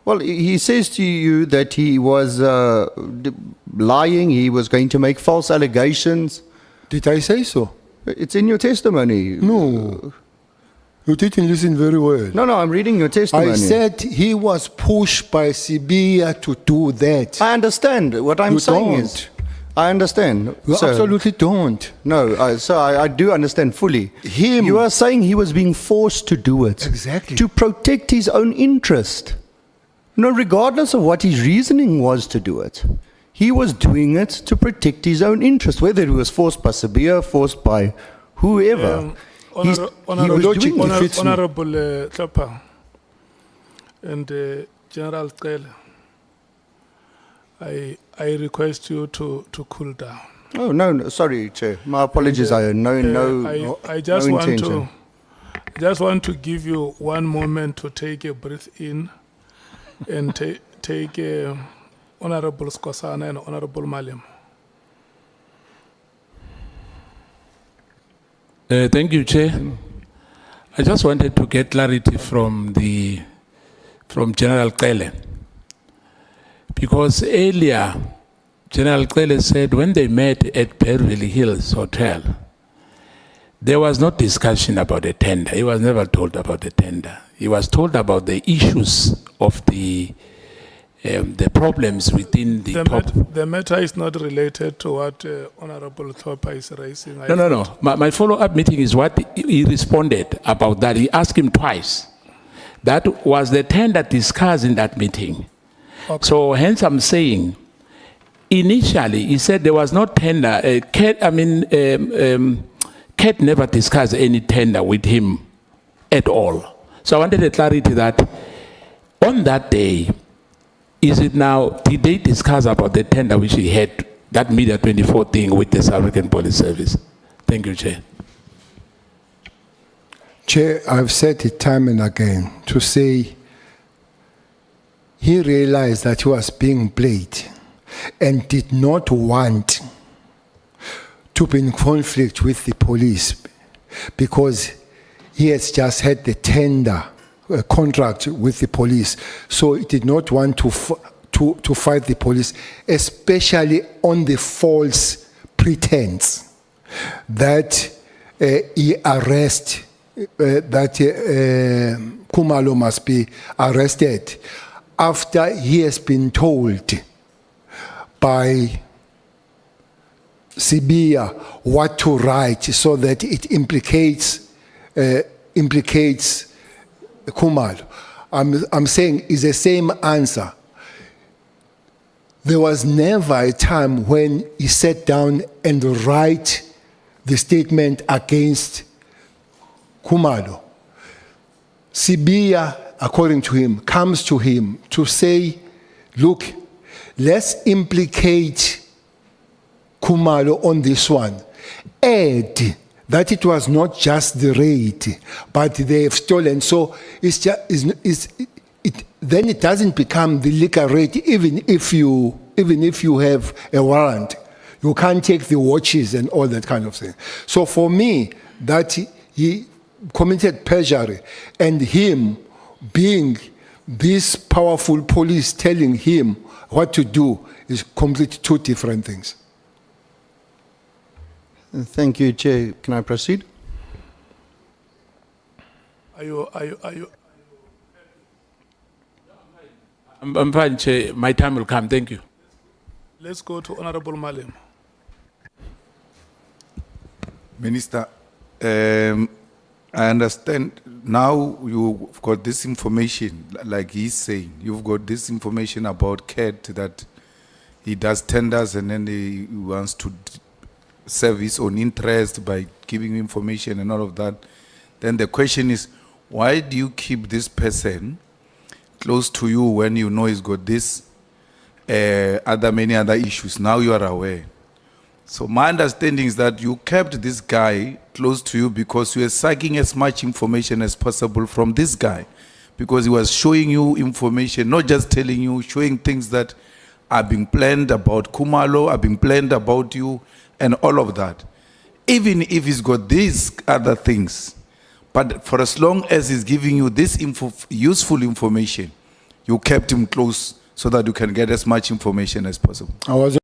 Well, he says to you that he was lying, he was going to make false allegations. Did I say so? It's in your testimony. No. You didn't listen very well. No, I'm reading your testimony. I said he was pushed by Sibia to do that. I understand. What I'm saying is... I understand. You absolutely don't. No, I do understand fully. You are saying he was being forced to do it. Exactly. To protect his own interest. No, regardless of what his reasoning was to do it. He was doing it to protect his own interest, whether it was forced by Sabia, forced by whoever. Honorable Tlapa and General Cele, I request you to cool down. Oh, no, sorry, Chair. My apologies. I just want to give you one moment to take a breath in and take Honorable Skosana and Honorable Maliam. Thank you, Chair. I just wanted to get clarity from General Cele. Because earlier, General Cele said when they met at Beverly Hills Hotel, there was no discussion about the tender. He was never told about the tender. He was told about the issues of the problems within the top. The matter is not related to what Honorable Thopa is raising. No. My follow-up meeting is what he responded about that. He asked him twice. That was the tender discussed in that meeting. Okay. So hence I'm saying, initially he said there was no tender. Cat never discussed any tender with him at all. So I wanted a clarity that on that day, is it now, did they discuss about the tender which he had, that Media 24 thing with the South African Police Service? Thank you, Chair. Chair, I've said it time and again to say he realized that he was being played and did not want to be in conflict with the police because he has just had the tender contract with the police. So he did not want to fight the police, especially on the false pretense that he arrest, that Khumalo must be arrested after he has been told by Sibia what to write so that it implicates Khumalo. I'm saying it's the same answer. There was never a time when he sat down and write the statement against Khumalo. Sibia, according to him, comes to him to say, look, let's implicate Khumalo on this one. Add that it was not just the raid, but they have stolen. So it's just, then it doesn't become the liquor raid, even if you have a warrant. You can't take the watches and all that kind of thing. So for me, that he committed perjury, and him being this powerful police telling him what to do is completely two different things. Thank you, Chair. Can I proceed? Are you? I'm fine, Chair. My time will come. Thank you. Let's go to Honorable Malem. Minister, I understand now you've got this information, like he's saying, you've got this information about Cat that he does tenders and then he wants to serve his own interest by giving information and all of that. Then the question is, why do you keep this person close to you when you know he's got this many other issues? Now you are aware. So my understanding is that you kept this guy close to you because you were sucking as much information as possible from this guy, because he was showing you information, not just telling you, showing things that are being planned about Khumalo, are being planned about you, and all of that. Even if he's got these other things, but for as long as he's giving you this useful information, you kept him close so that you can get as much information as possible. I was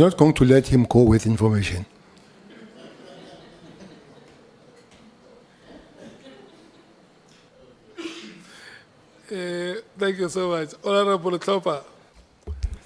not going to let him go with information. Thank you so much. Honorable Klopa.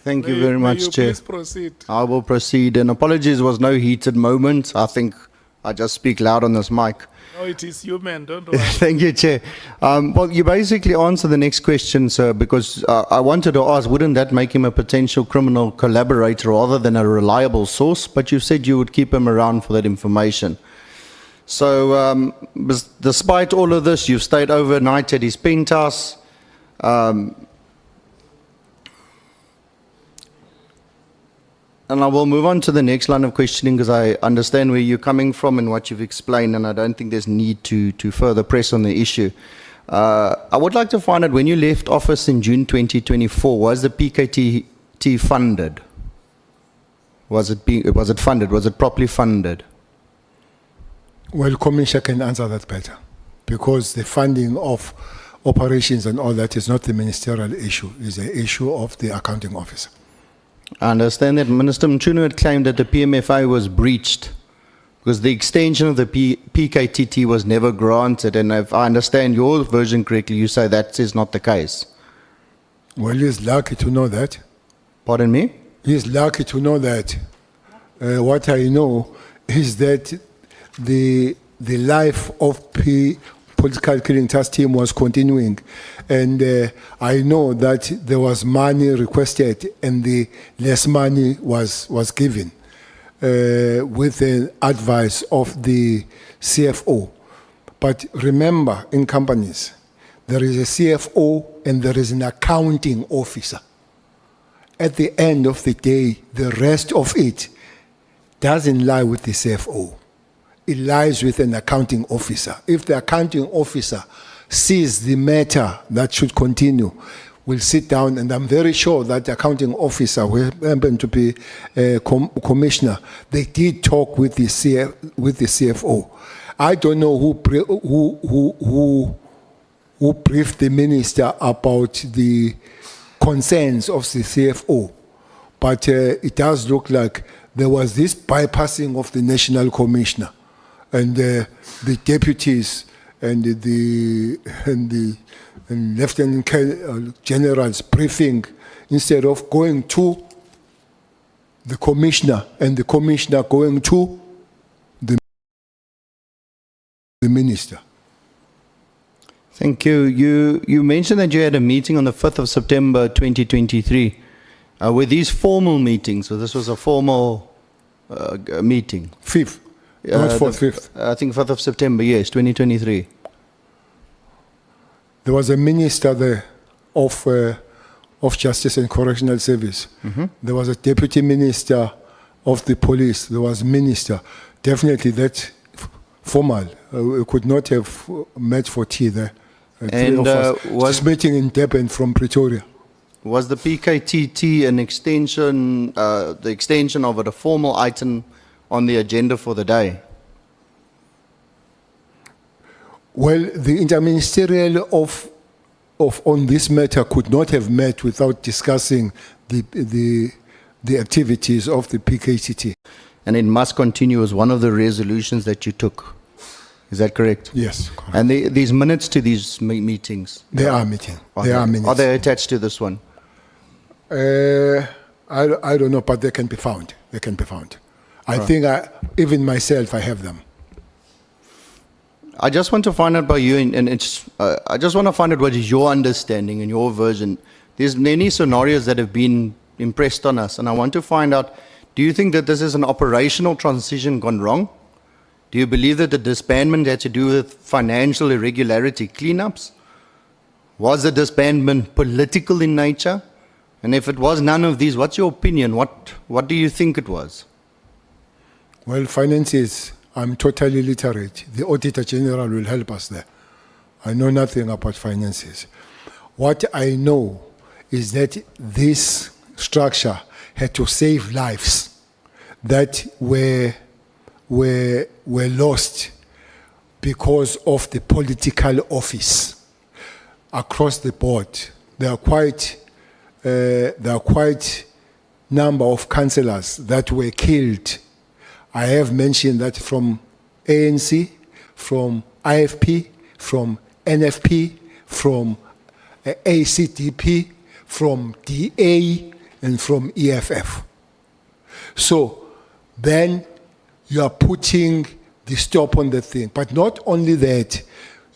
Thank you very much, Chair. Please proceed. I will proceed. And apologies, was no heated moment. I think I just speak loud on this mic. No, it is human, don't worry. Thank you, Chair. Well, you basically answered the next question, sir, because I wanted to ask, wouldn't that make him a potential criminal collaborator rather than a reliable source? But you said you would keep him around for that information. So despite all of this, you've stayed overnight at his penthouse. And I will move on to the next line of questioning because I understand where you're coming from and what you've explained, and I don't think there's need to further press on the issue. I would like to find out, when you left office in June 2024, was the PKTT funded? Was it funded? Was it properly funded? Well, Commissioner can answer that better, because the funding of operations and all that is not the ministerial issue, it's the issue of the accounting officer. I understand that Minister Mchunu had claimed that the PMFA was breached because the extension of the PKTT was never granted, and if I understand your version correctly, you say that is not the case. Well, he's lucky to know that. Pardon me? He's lucky to know that. What I know is that the life of political killing task team was continuing, and I know that there was money requested and the less money was given with the advice of the CFO. But remember, in companies, there is a CFO and there is an accounting officer. At the end of the day, the rest of it doesn't lie with the CFO. It lies with an accounting officer. If the accounting officer sees the matter that should continue, we'll sit down, and I'm very sure that the accounting officer, who happened to be a commissioner, they did talk with the CFO. I don't know who briefed the minister about the concerns of the CFO, but it does look like there was this bypassing of the national commissioner, and the deputies and the lieutenant general's briefing, instead of going to the commissioner and the commissioner going to the minister. Thank you. You mentioned that you had a meeting on the 5th of September 2023. Were these formal meetings, or this was a formal meeting? 5th, not 4th, 5th. I think 5th of September, yes, 2023. There was a minister there of Justice and Correctional Service. There was a deputy minister of the police. There was minister. Definitely that's formal. We could not have met for tea there. And was this meeting in Durban from Pretoria? Was the PKTT an extension, the extension of it, a formal item on the agenda for the day? Well, the interministerial on this matter could not have met without discussing the activities of the PKTT. And it must continue as one of the resolutions that you took. Is that correct? Yes, correct. And these minutes to these meetings? They are meeting. Minutes. Are they attached to this one? I don't know, but they can be found. They can be found. I think even myself, I have them. I just want to find out by you, and it's. I just want to find out what is your understanding and your version. There's many scenarios that have been impressed on us, and I want to find out, do you think that this is an operational transition gone wrong? Do you believe that the disbandment had to do with financial irregularity cleanups? Was the disbandment political in nature? And if it was none of these, what's your opinion? What do you think it was? Well, finances, I'm totally literate. The Auditor General will help us there. I know nothing about finances. What I know is that this structure had to save lives that were lost because of the political office across the board. There are quite number of councillors that were killed. I have mentioned that from ANC, from IFP, from NFP, from ACDP, from DA, and from EFF. So then you are putting the stop on the thing. But not only that,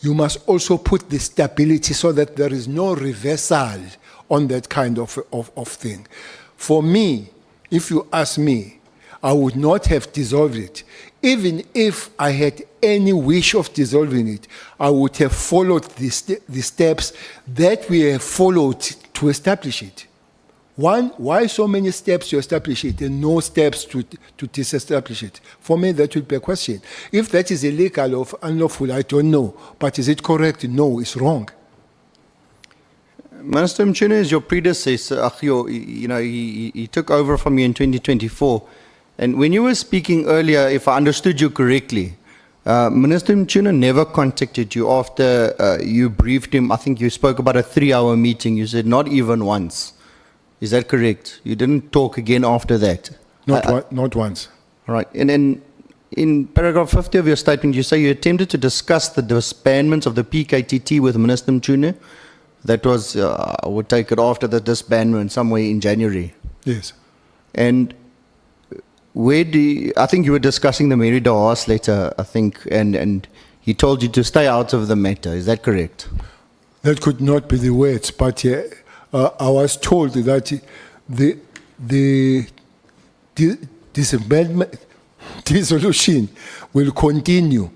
you must also put the stability so that there is no reversal on that kind of thing. For me, if you ask me, I would not have dissolved it. Even if I had any wish of dissolving it, I would have followed the steps that we have followed to establish it. One, why so many steps to establish it and no steps to disestablish it? For me, that would be a question. If that is illegal or unlawful, I don't know. But is it correct? No, it's wrong. Minister Mchunu is your predecessor. He took over from you in 2024. And when you were speaking earlier, if I understood you correctly, Minister Mchunu never contacted you after you briefed him. I think you spoke about a 3-hour meeting. You said not even once. Is that correct? You didn't talk again after that? Not once. All right. And then in paragraph 50 of your statement, you say you attempted to discuss the disbandment of the PKTT with Minister Mchunu. That was, I would take it after the disbandment, somewhere in January. Yes. And I think you were discussing the Mary de Haas letter, I think, and he told you to stay out of the matter. Is that correct? That could not be the words, but I was told that the disbandment dissolution will continue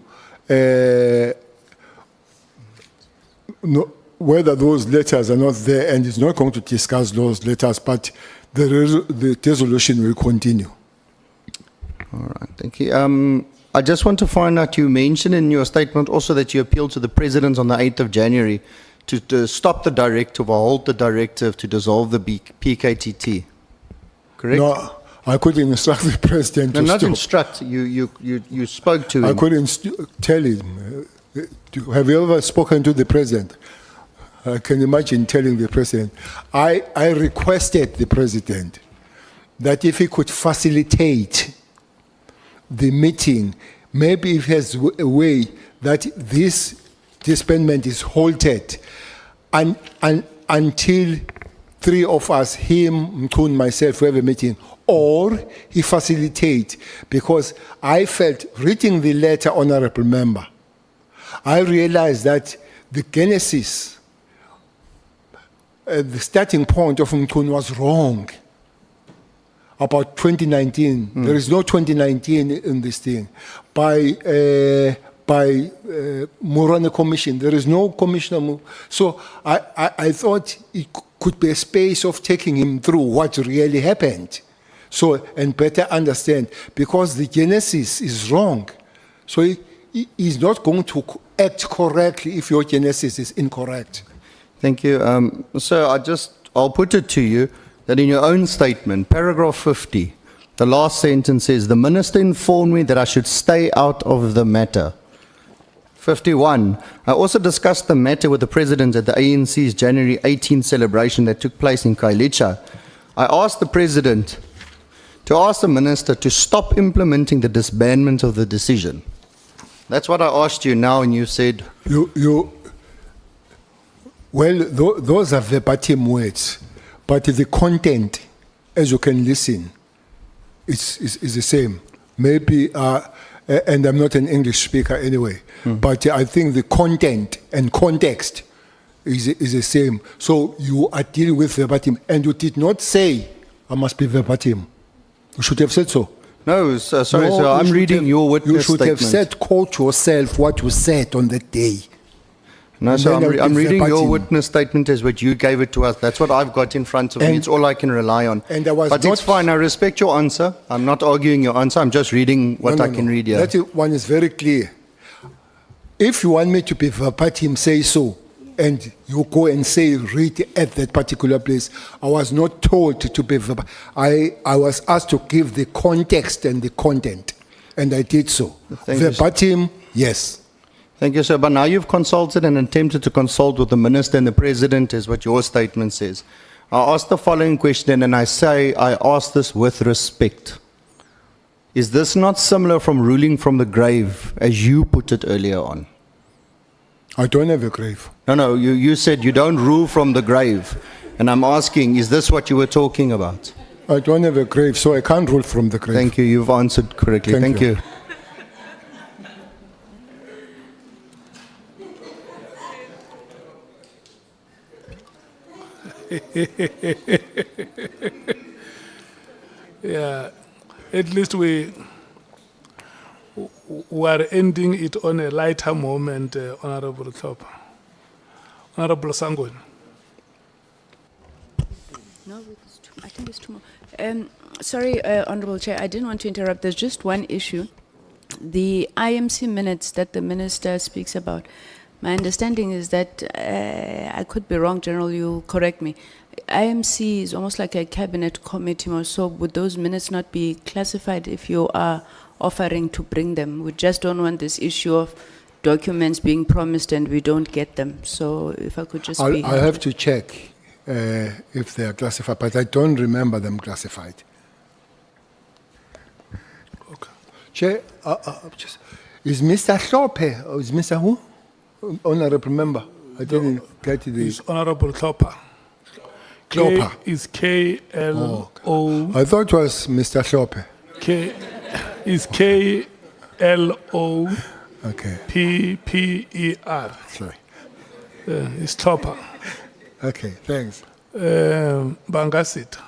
no, whether those letters are not there, and it's not going to discuss those letters, but the resolution will continue. All right, thank you. I just want to find out, you mentioned in your statement also that you appealed to the President on the 8th of January to stop the directive or hold the directive to dissolve the PKTT. Correct? No, I couldn't instruct the President No, to not stop. instruct. You spoke to I him. couldn't tell him. Have you ever spoken to the President? I can imagine telling the President. I requested the President that if he could facilitate the meeting, maybe if he has a way that this disbandment is halted until three of us, him, Mkhun, myself, we have a meeting, or he facilitate, because I felt, reading the letter, Honorable Member, I realized that the genesis, the starting point of Mkhun was wrong about 2019. There is no 2019 in this thing. By Morane Commission, there is no commissioner. So I thought it could be a space of taking him through what really happened. So, and better understand, because the genesis is wrong. So he is not going to act correctly if your genesis is incorrect. Thank you. So I'll put it to you that in your own statement, paragraph 50, the last sentence says, the minister informed me that I should stay out of the matter. 51, I also discussed the matter with the president at the ANC's January 18th celebration that took place in Kailicha. I asked the president to ask the minister to stop implementing the disbandment of the decision. That's what I asked you now, and you said... Well, those are verbatim words, but the content, as you can listen, is the same. Maybe, and I'm not an English speaker anyway, but I think the content and context is the same. So you are dealing with verbatim, and you did not say, I must be verbatim. You should have said so. No, sorry, No, sir, I'm you should reading have- your witness You should statement. have said, quote yourself what you said on that day. No, sir, Then I'm it's reading your verbatim. witness statement as what you gave it to us. That's what I've got in front of me. And- It's all I can rely on. and I was But not- it's fine. I respect your answer. I'm not arguing your answer. I'm just reading what No, I can read here. That one is very clear. If you want me to be verbatim, say so. And you go and say, read at that particular place. I was not told to be verbatim. I was asked to give the context and the content. And I did so. Thank you, sir. Verbatim, yes. Thank you, sir. But now you've consulted and attempted to consult with the minister and the president, is what your statement says. I ask the following question, and I say I ask this with respect. Is this not similar from ruling from the grave, as you put it earlier on? I don't have a grave. No, you said you don't rule from the grave. And I'm asking, is this what you were talking about? I don't have a grave, so I can't rule from the grave. Thank you. You've answered correctly. Thank Thank you. you. Yeah, at least we are ending it on a lighter moment, Honorable Top. Honorable Sangwen. No, it's two, I think it's two more. Sorry, Honorable Chair, I didn't want to interrupt. There's just one issue. The IMC minutes that the minister speaks about, my understanding is that, I could be wrong, General, you'll correct me. IMC is almost like a cabinet committee or so. Would those minutes not be classified if you are offering to bring them? We just don't want this issue of documents being promised and we don't get them. So if I could just be... I have to check if they are classified, but I don't remember them classified. Okay. Chair, is Mr. Hlophe or is Mr. who? Honorable member. I didn't get the... It's Honorable Klopper. Klopper. Is K-L-O... I thought it was Mr. Hlophe. Is K-L-O-P-P-E-R. Okay. Sorry. It's Klopper. Okay, thanks. Bangasit.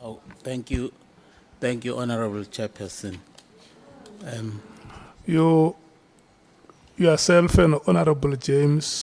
Oh, thank you. Thank you, Honorable Chairperson. You yourself and Honorable James